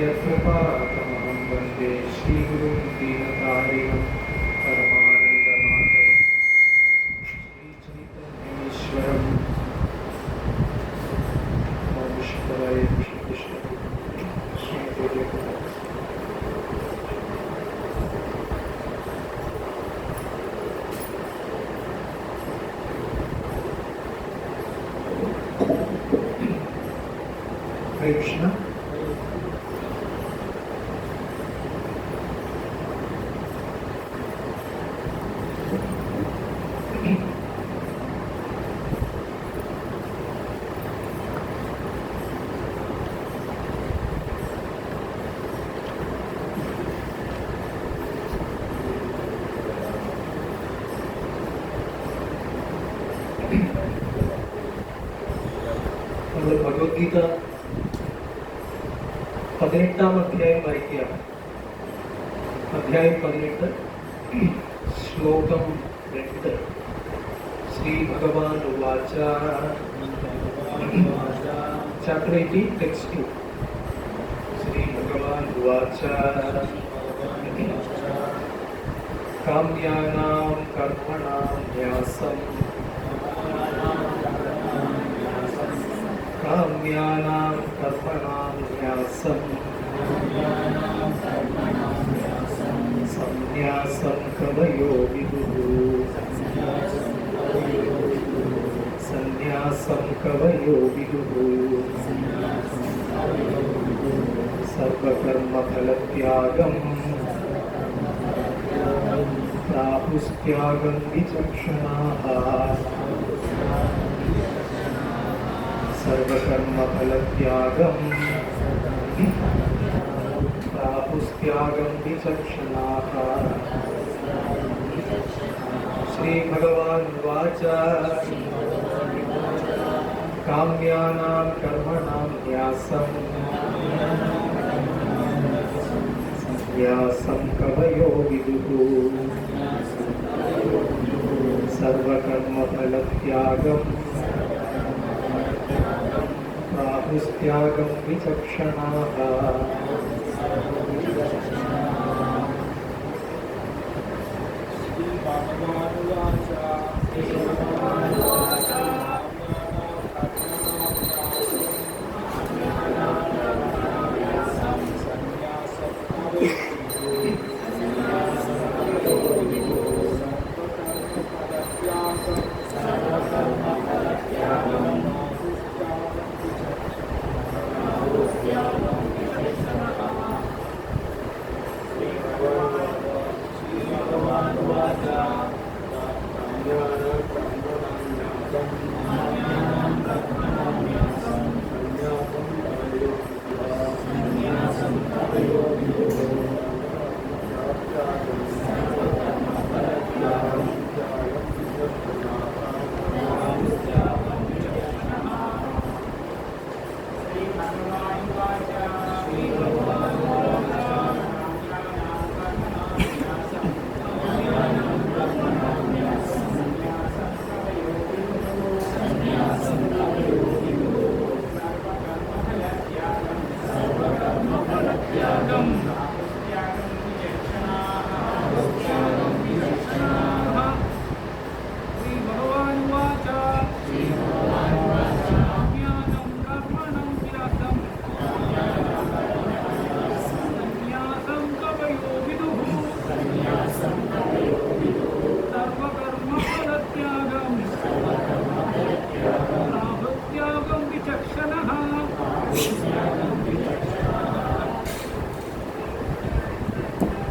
यत्कृपातमहं वन्दे श्रीगुरुं दीनतारिणं परमानन्दमाधवं श्रीचैतन्येश्वरं नमोऽस्तुते श्रीकृष्ण हरे कृष्ण। ഭഗവത്ഗീത 18-ാം അധ്യായം വായിക്കുകയാണ്. അധ്യായം 18 ശ്ലോകം 2. ശ്രീ ഭഗവാൻ ഉവാച. Chapter 18 text 2. ശ്രീ ഭഗവാൻ ഉവാച കാമ്യാനാം കർമ്മണാം ന്യാസം കാമ്യാനാം കർമ്മണാം ന്യാസം സന്യാസം കവയോ വിദുഃ സന്യാസം കവയോ വിദുഃ സർവകർമ്മഫലത്യാഗം പ്രാഹുസ്ത്യാഗം വിചക്ഷണാഃ സർവകർമ്മഫലത്യാഗം പ്രാഹുസ്ത്യാഗം വിചക്ഷണാഃ. ശ്രീഭഗവാൻ ഉവാച കാമ്യാനാം കർമ്മണാം ന്യാസം സന്യാസം കവയോ വിദുഃ സർവകർമ്മഫലത്യാഗം പ്രാഹുസ്ത്യാഗം വിചക്ഷണാഃ.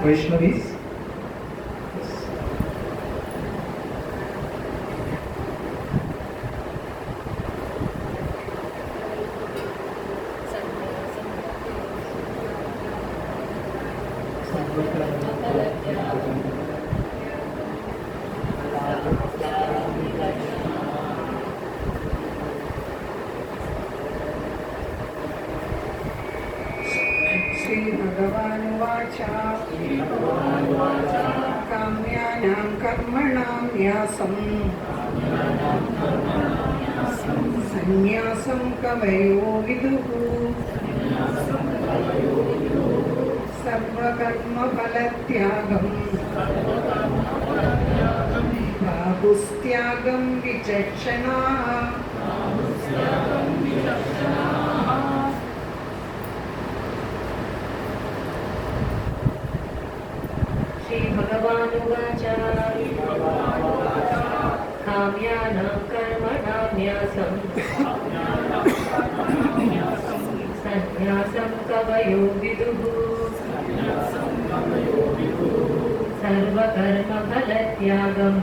Vaishnavis. काम्यानां कर्मणां न्यासं सन्न्यासं कवयो विदुः സർവകർമ്മഫലത്യാഗം ബാഹുസ്ത്യാഗം വിചക്ഷണാഃ श्रीभगवानुवाच काम्यानां कर्मणां न्यासं सन्न्यासं कवयो विदुः सर्वकर्मफलत्यागं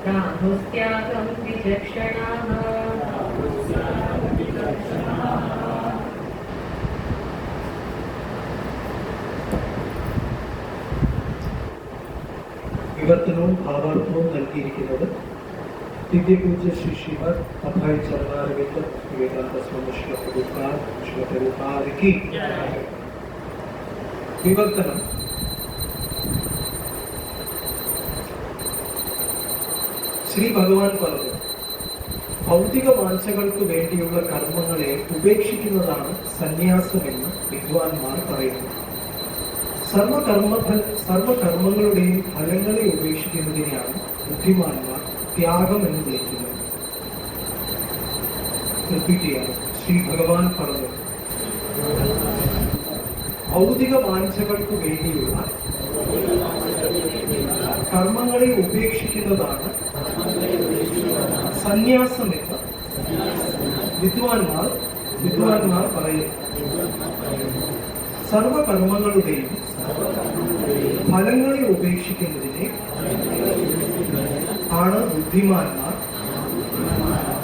राहुस्त्यागं विचक्षणाः വിവർത്തനവും ഭാവാർത്ഥവും നൽകിയിരിക്കുന്നത് ദിവ്യപൂജ്യ ശ്രീ ശ്രീമദ് അഭയ് ചരണാരവിന്ദ് വിവേകാനന്ദ സ്വാമി ശ്രീ വിവർത്തനം. ശ്രീ ഭഗവാൻ പറഞ്ഞു, ഭൗതിക വാഞ്ചകൾക്ക് വേണ്ടിയുള്ള കർമ്മങ്ങളെ ഉപേക്ഷിക്കുന്നതാണ് സന്യാസമെന്ന് വിദ്വാൻമാർ പറയുന്നു. സർവകർമ്മങ്ങളുടെയും ഫലങ്ങളെ ഉപേക്ഷിക്കുന്നതിനെയാണ് ബുദ്ധിമാന്മാർ ത്യാഗം എന്ന് വിളിക്കുന്നത്. റിപ്പീറ്റ് ചെയ്യാം. ശ്രീ ഭഗവാൻ പറഞ്ഞു, ഭൗതിക വാഞ്ചകൾക്ക് വേണ്ടിയുള്ള കർമ്മങ്ങളെ ഉപേക്ഷിക്കുന്നതാണ് സന്യാസമെന്ന് വിദ്വാൻമാർ പറയുന്നു. സർവകർമ്മങ്ങളുടെയും ഫലങ്ങളെ ഉപേക്ഷിക്കുന്നതിനെ ആണ് ബുദ്ധിമാന്മാർ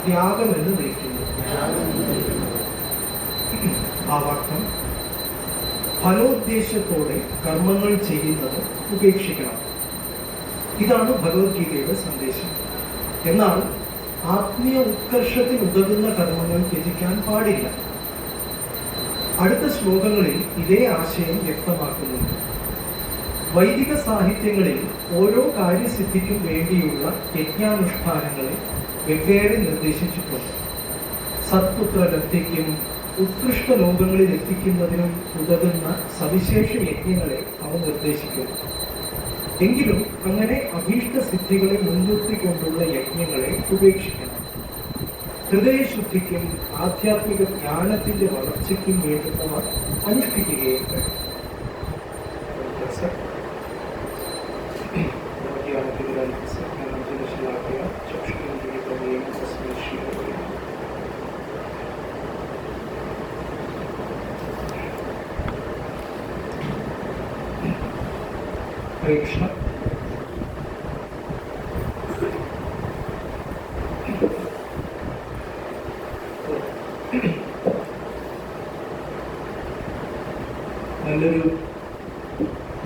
ത്യാഗമെന്ന് വിളിക്കുന്നത്. ഭാവാർത്ഥം: ഫലോദ്ദേശത്തോടെ കർമ്മങ്ങൾ ചെയ്യുന്നത് ഉപേക്ഷിക്കണം. ഇതാണ് ഭഗവത്ഗീതയുടെ സന്ദേശം. എന്നാൽ ആത്മീയ ഉത്കർഷത്തിന് ഉതകുന്ന കർമ്മങ്ങൾ ത്യജിക്കാൻ പാടില്ല. അടുത്ത ശ്ലോകങ്ങളിൽ ഇതേ ആശയം വ്യക്തമാക്കുന്നുണ്ട്. വൈദിക സാഹിത്യങ്ങളിൽ ഓരോ കാര്യസിദ്ധിക്കും വേണ്ടിയുള്ള യജ്ഞാനുഷ്ഠാനങ്ങളെ വെവ്വേറെ നിർദ്ദേശിച്ചിട്ടുണ്ട്. സത്പുത്രലബ്ധിക്കും ഉത്കൃഷ്ട ലോകങ്ങളിൽ എത്തിക്കുന്നതിനും ഉതകുന്ന സവിശേഷ യജ്ഞങ്ങളെ അവ നിർദ്ദേശിക്കുന്നു. എങ്കിലും അങ്ങനെ അഭീഷ്ട സിദ്ധികളെ മുൻനിർത്തിക്കൊണ്ടുള്ള യജ്ഞങ്ങളെ ഉപേക്ഷിക്കണം. ഹൃദയശുദ്ധിക്കും ആധ്യാത്മിക ജ്ഞാനത്തിന്റെ വളർച്ചയ്ക്കും വേണ്ടുന്നവ അനുഷ്ഠിക്കുകയും വേണം. കൃഷ്ണ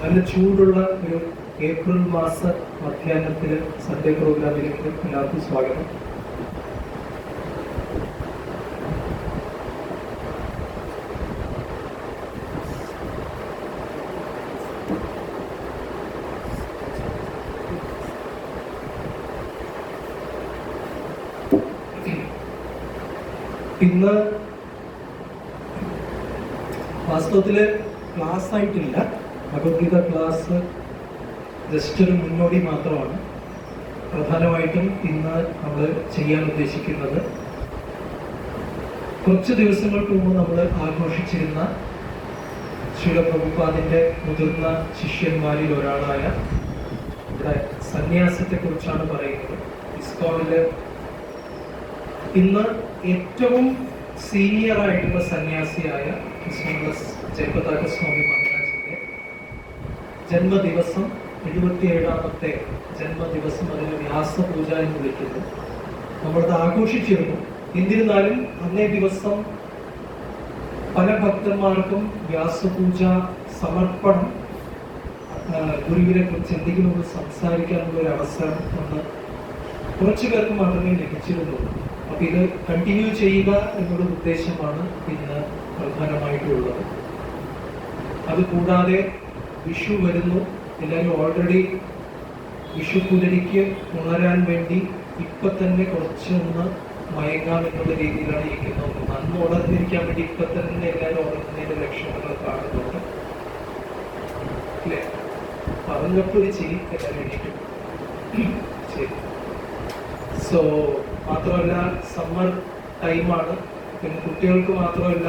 നല്ല ചൂടുള്ള ഒരു ഏപ്രിൽ മാസ മധ്യാഹ്നത്തില് സൺഡേ പ്രോഗ്രാമിലേക്ക് എല്ലാവർക്കും സ്വാഗതം. ഇന്ന് വാസ്തവത്തില് ക്ലാസ് ആയിട്ടില്ല. ഭഗവത്ഗീത ക്ലാസ് ജസ്റ്റ് ഒരു മുന്നോടി മാത്രമാണ്. പ്രധാനമായിട്ടും ഇന്ന് നമ്മൾ ചെയ്യാൻ ഉദ്ദേശിക്കുന്നത്, കുറച്ച് ദിവസങ്ങൾക്ക് മുമ്പ് നമ്മൾ ആഘോഷിച്ചിരുന്ന ശ്രീല പ്രഭുപാദിന്റെ മുതിർന്ന ശിഷ്യന്മാരിൽ ഒരാളായ ഇവിടെ സന്യാസത്തെ കുറിച്ചാണ് പറയുന്നത്. ഇസ്കോണില് ഇന്ന് ഏറ്റവും സീനിയർ ആയിട്ടുള്ള സന്യാസിയായ ജയപ്രതാക സ്വാമി മഹാരാജിന്റെ ജന്മദിവസം, 77ാമത്തെ ജന്മദിവസം, അതിന് വ്യാസപൂജ എന്ന് വിളിക്കുന്നു. നമ്മളത് ആഘോഷിച്ചിരുന്നു. എന്നിരുന്നാലും അന്നേ ദിവസം പല ഭക്തന്മാർക്കും വ്യാസപൂജ സമർപ്പണം, ഗുരുവിനെ കുറിച്ച് എന്തെങ്കിലും ഒന്ന് സംസാരിക്കാനുള്ള ഒരു അവസരം ഒന്ന് കുറച്ചു പേർക്ക് മാത്രമേ ലഭിച്ചിരുന്നുള്ളൂ. അപ്പൊ ഇത് കണ്ടിന്യൂ ചെയ്യുക എന്നുള്ള ഉദ്ദേശമാണ് ഇന്ന് പ്രധാനമായിട്ടുള്ളത്. അതുകൂടാതെ വിഷു വരുന്നു. എല്ലാവരും ഓൾറെഡി വിഷു പുലരിക്ക് ഉണരാൻ വേണ്ടി ഇപ്പൊ തന്നെ കുറച്ചൊന്ന് മയങ്ങാം എന്നുള്ള രീതിയിലാണ് ഇരിക്കുന്നത്. അന്ന് ഉണർന്നിരിക്കാൻ വേണ്ടി ഇപ്പൊ തന്നെ എല്ലാവരും ഉണർന്നതിന്റെ ലക്ഷണങ്ങൾ കാണാം. പറഞ്ഞപ്പോൾ ഒരു ചിരി എല്ലാവരും എണീറ്റു. ശരി. സോ മാത്രമല്ല സമ്മർ ടൈമാണ്. പിന്നെ കുട്ടികൾക്ക് മാത്രമല്ല,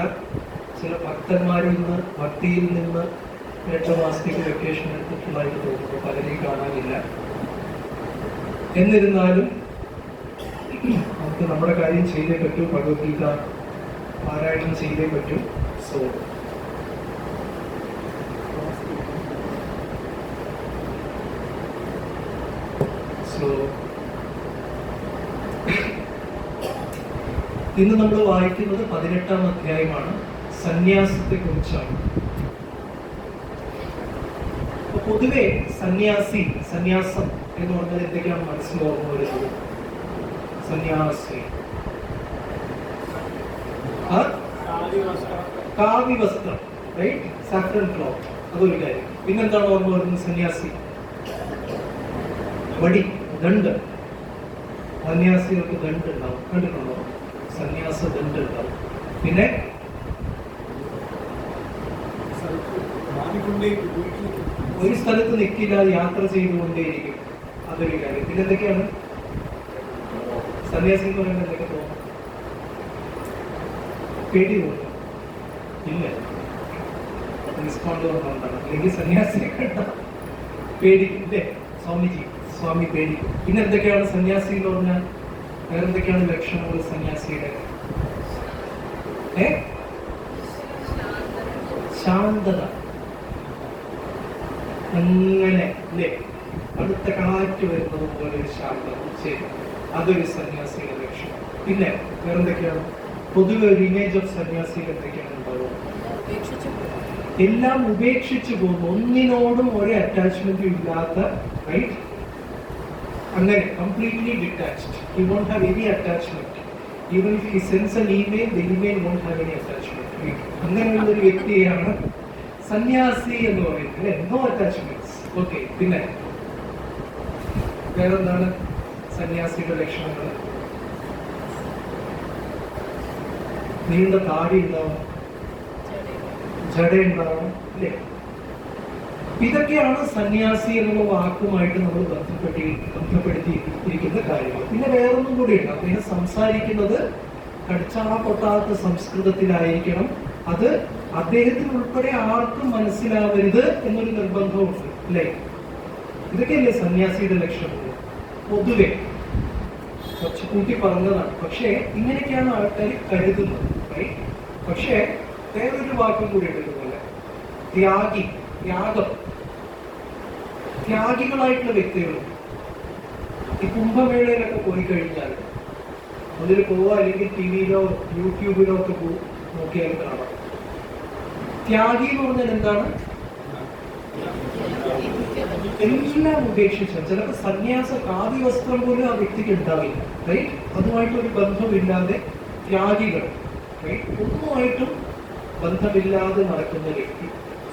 ചില ഭക്തന്മാരിൽ നിന്ന് ഭക്തിയിൽ നിന്ന് 2 മാസത്തേക്ക് വെക്കേഷൻ എടുത്തിട്ടുള്ളതായിട്ട് തോന്നുന്നു. പലരെയും കാണാനില്ല. എന്നിരുന്നാലും നമുക്ക് നമ്മുടെ കാര്യം ചെയ്തേ പറ്റൂ. ഭഗവത്ഗീത പാരായണം ചെയ്തേ പറ്റൂ. സോ ഇന്ന് നമ്മൾ വായിക്കുന്നത് 18-ാം അധ്യായമാണ്. സന്യാസത്തെ കുറിച്ചാണ്. പൊതുവെ സന്യാസം എന്ന് പറഞ്ഞാൽ എന്തൊക്കെയാണ് മനസ്സിൽ ഓർമ്മ വരുന്നത്? സന്യാസി കാവ്യ വസ്ത്രം, റൈറ്റ്? സാഫ്രൻ ക്ലോത്ത്, അതൊരു കാര്യം. പിന്നെന്താണ് ഓർമ്മ വരുന്നത്? സന്യാസി വടി, ദണ്ഡ്. സന്യാസികൾക്ക് ദണ്ഡ് ഉണ്ടാവും, കണ്ടിട്ടുണ്ടോ? സന്യാസ ദണ്ഡ് ഉണ്ടാവും. പിന്നെ ഒരു സ്ഥലത്ത് നിൽക്കില്ല, യാത്ര ചെയ്തുകൊണ്ടേയിരിക്കും, അതൊരു കാര്യം. പിന്നെ എന്തൊക്കെയാണ് സന്യാസി എന്ന് പറയുന്നത്? എന്തൊക്കെ തോന്നും? പേടി തോന്നും? ഇല്ല, റെസ്പോണ്ട് പറഞ്ഞതാണ്. അല്ലെങ്കിൽ സന്യാസിനെ കണ്ട പേടിക്കും ഇല്ലേ? സ്വാമി പേടിക്കും. പിന്നെ എന്തൊക്കെയാണ് സന്യാസി എന്ന് പറഞ്ഞാൽ? വേറെന്തൊക്കെയാണ് ലക്ഷണങ്ങൾ സന്യാസിയുടെ? ശാന്തത. അങ്ങനെ അല്ലേ? അടുത്ത കാറ്റ് വരുന്നത് പോലെ ഒരു ശാന്തത. ശരി, അതൊരു സന്യാസിയുടെ ലക്ഷണം. പിന്നെ വേറെന്തൊക്കെയാണ്? പൊതുവെ ഒരു ഇമേജ് ഓഫ് സന്യാസികൾ എന്തൊക്കെയാണ് ഉണ്ടാവുക? എല്ലാം ഉപേക്ഷിച്ചു പോകുന്നു, ഒന്നിനോടും ഒരു അറ്റാച്ച്മെന്റും ഇല്ലാത്ത, റൈറ്റ്? അങ്ങനെ completely detached. He won't have any attachment. Even if he sends an email, the email won't have any attachment. അങ്ങനെയുള്ള ഒരു വ്യക്തിയാണ് സന്യാസി എന്ന് പറയുന്നത്. No attachments. ഓക്കെ. പിന്നെ വേറെന്താണ് സന്യാസിയുടെ ലക്ഷണങ്ങൾ? നീണ്ട താടി ഉണ്ടാവും, ജട ഉണ്ടാവും, അല്ലേ? ഇതൊക്കെയാണ് സന്യാസി എന്നുള്ള വാക്കുമായിട്ട് നമ്മൾ ബന്ധപ്പെടുത്തിയിരിക്കുന്ന കാര്യങ്ങൾ. പിന്നെ വേറൊന്നും കൂടിയുണ്ട്. അദ്ദേഹം സംസാരിക്കുന്നത് കടിച്ചാ പൊട്ടാത്ത സംസ്കൃതത്തിലായിരിക്കണം. അത് അദ്ദേഹത്തിന് ഉൾപ്പെടെ ആർക്കും മനസ്സിലാവരുത് എന്നൊരു നിർബന്ധമുണ്ട്, അല്ലേ? ഇതൊക്കെയല്ലേ സന്യാസിയുടെ ലക്ഷണങ്ങൾ? പൊതുവെ കുറച്ച് കൂട്ടി പറഞ്ഞതാണ്. പക്ഷേ ഇങ്ങനെയൊക്കെയാണ് ആൾക്കാർ കരുതുന്നത്, റൈറ്റ്? പക്ഷേ വേറൊരു വാക്കും കൂടി ഇതുപോലെ ത്യാഗം. ത്യാഗികളായിട്ടുള്ള വ്യക്തികളുണ്ട്. ഈ കുംഭമേളയിലൊക്കെ പോയി കഴിഞ്ഞാൽ അതിൽ പോവുക, അല്ലെങ്കിൽ ടിവിയിലോ യൂട്യൂബിലോ ഒക്കെ നോക്കിയാൽ കാണാം. ത്യാഗി എന്ന് പറഞ്ഞാൽ എന്താണ്? എല്ലാം ഉപേക്ഷിച്ച, ചിലപ്പോൾ സന്യാസ കാവ്യ വസ്ത്രം പോലും ആ വ്യക്തിക്ക് ഉണ്ടാവില്ല, റൈറ്റ്? അതുമായിട്ടൊരു ബന്ധമില്ലാതെ ത്യാഗികൾ, റൈറ്റ്? ഒന്നുമായിട്ടും ബന്ധമില്ലാതെ നടക്കുന്ന വ്യക്തി,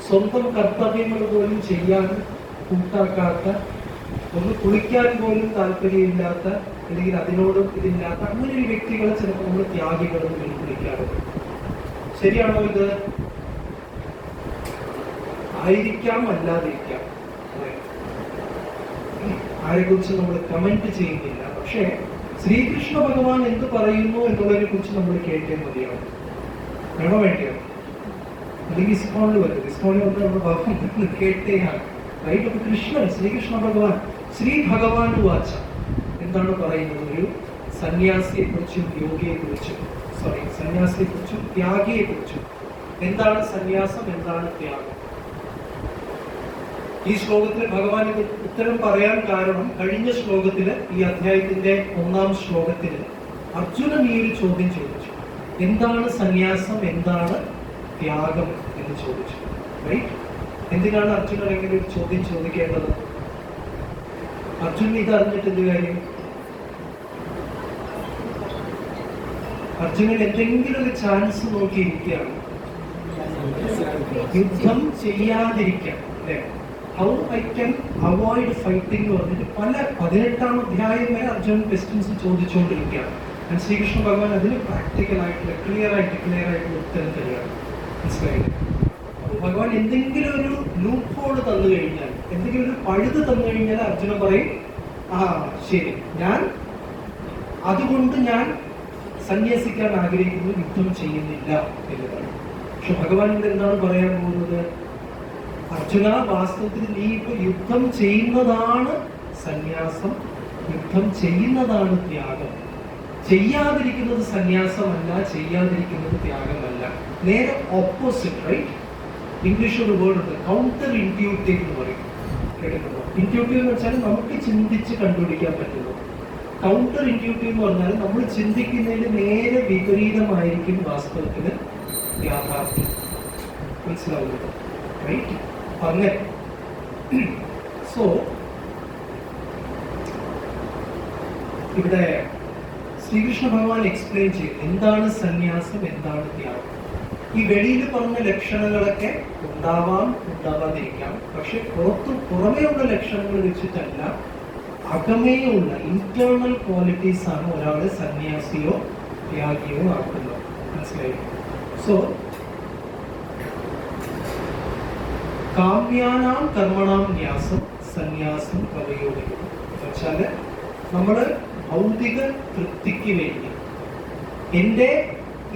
സ്വന്തം കർത്തവ്യങ്ങൾ പോലും ചെയ്യാൻ കൂട്ടാക്കാത്ത, ഒന്ന് കുളിക്കാൻ പോലും താല്പര്യമില്ലാത്ത, അല്ലെങ്കിൽ അതിനോടും ഇതില്ലാത്ത അങ്ങനെ ഒരു വ്യക്തികളെ ചിലപ്പോൾ നമ്മൾ ത്യാഗികളെന്ന് വിളിക്കാറുണ്ട്. ശരിയാണോ ഇത്? ആയിരിക്കാം, അല്ലാതിരിക്കാം. ആരെക്കുറിച്ച് നമ്മൾ കമന്റ് ചെയ്യുന്നില്ല. പക്ഷേ ശ്രീകൃഷ്ണ ഭഗവാൻ എന്ത് പറയുന്നു എന്നുള്ളതിനെ കുറിച്ച് നമ്മൾ കേട്ടേ മതിയാവും. വേണോ വേണ്ടിയോ? അല്ലെങ്കിൽ ഇസ്കോണിൽ വരുന്നത്, ഇസ്കോണിൽ വന്ന് നമ്മൾ ഭഗവാൻ കേട്ടേയാണ്, റൈറ്റ്? അപ്പൊ കൃഷ്ണൻ, ശ്രീകൃഷ്ണ ഭഗവാൻ, ശ്രീ ഭഗവാൻ വാച്ച എന്താണ് പറയുന്നത്? ഒരു സന്യാസിയെ കുറിച്ചും യോഗിയെ കുറിച്ചും, സന്യാസിയെ കുറിച്ചും ത്യാഗിയെ കുറിച്ചും. എന്താണ് സന്യാസം, എന്താണ് ത്യാഗം? ഈ ശ്ലോകത്തിൽ ഭഗവാൻ ഇത് ഉത്തരം പറയാൻ കാരണം, കഴിഞ്ഞ ശ്ലോകത്തില്, ഈ അധ്യായത്തിന്റെ 1-ാം ശ്ലോകത്തില് അർജുനൻ ഈ ഒരു ചോദ്യം ചോദിച്ചു. എന്താണ് സന്യാസം, എന്താണ് ത്യാഗം എന്ന് ചോദിച്ചു, റൈറ്റ്? എന്തിനാണ് അർജുനൻ എങ്ങനെ ഒരു ചോദ്യം ചോദിക്കേണ്ടത്? അർജുനൻ ഇത് അറിഞ്ഞിട്ട് എന്ത് കാര്യം? അർജുനൻ എന്തെങ്കിലും ഒരു ചാൻസ് നോക്കിയിരിക്കുകയാണ്, യുദ്ധം ചെയ്യാതിരിക്കാൻ, അല്ലെ? How I can avoid fighting എന്ന് പറഞ്ഞിട്ട് പല 18-ാം അധ്യായം വരെ അർജുനൻ ക്വസ്റ്റ്യൻസ് ചോദിച്ചുകൊണ്ടിരിക്കുകയാണ്. ശ്രീകൃഷ്ണ ഭഗവാൻ അതിന് പ്രാക്ടിക്കലായിട്ടുള്ള ക്ലിയർ ആയിട്ടുള്ള ഉത്തരം തരികയാണ്. മനസ്സിലായില്ലേ? ഭഗവാൻ എന്തെങ്കിലും ഒരു ലൂപ്പ് ഹോൾ തന്നു കഴിഞ്ഞാൽ, എന്തെങ്കിലും ഒരു പഴുത് തന്നു കഴിഞ്ഞാൽ അർജുനൻ പറയും, ആ ശരി, അതുകൊണ്ട് ഞാൻ സന്യസിക്കാൻ ആഗ്രഹിക്കുന്നു, യുദ്ധം ചെയ്യുന്നില്ല എന്ന് പറയും. പക്ഷെ ഭഗവാൻ ഇവിടെ എന്താണ് പറയാൻ പോകുന്നത്? അർജുന, വാസ്തവത്തിൽ നീ ഇപ്പൊ യുദ്ധം ചെയ്യുന്നതാണ് സന്യാസം, യുദ്ധം ചെയ്യുന്നതാണ് ത്യാഗം. ചെയ്യാതിരിക്കുന്നത് സന്യാസമല്ല, ചെയ്യാതിരിക്കുന്നത് ത്യാഗമല്ല. നേരെ ഓപ്പോസിറ്റ്, റൈറ്റ്? ഇംഗ്ലീഷിൽ ഒരു വേർഡ് ഉണ്ട്, കൗണ്ടർ ഇൻറ്റ്യൂട്ടീവ് എന്ന് പറയും. കേട്ടിട്ടുണ്ടോ? ഇൻറ്റ്യൂട്ടീവ് എന്ന് വെച്ചാൽ നമുക്ക് ചിന്തിച്ച് കണ്ടുപിടിക്കാൻ പറ്റുന്നു. കൗണ്ടർ ഇൻറ്റ്യൂട്ടീവ് എന്ന് പറഞ്ഞാൽ നമ്മൾ ചിന്തിക്കുന്നതിന് നേരെ വിപരീതമായിരിക്കും വാസ്തവത്തിന് യാഥാർത്ഥ്യം. മനസ്സിലാവുന്നത്? റൈറ്റ്? അങ്ങനെ സോ ഇവിടെ ശ്രീകൃഷ്ണ ഭഗവാൻ എക്സ്പ്ലെയിൻ ചെയ്യും എന്താണ് സന്യാസം, എന്താണ് ത്യാഗം. ഈ വെളിയിൽ പറഞ്ഞ ലക്ഷണങ്ങളൊക്കെ ഉണ്ടാവാം, ഉണ്ടാവാതിരിക്കാം. പക്ഷെ പുറമേയുള്ള ലക്ഷണങ്ങൾ വെച്ചിട്ടല്ല, അകമേയുള്ള ഇന്റേണൽ ക്വാളിറ്റീസ് ആണ് ഒരാളെ സന്യാസിയോ ത്യാഗിയോ ആക്കുന്നത്. മനസ്സിലായി? സോ കാമ്യാനാം കർമ്മണാം ന്യാസം സന്യാസം പ്രവയോഗിക്കുന്നു. എന്നുവെച്ചാല് നമ്മള് ഭൗതിക തൃപ്തിക്ക് വേണ്ടി, എൻ്റെ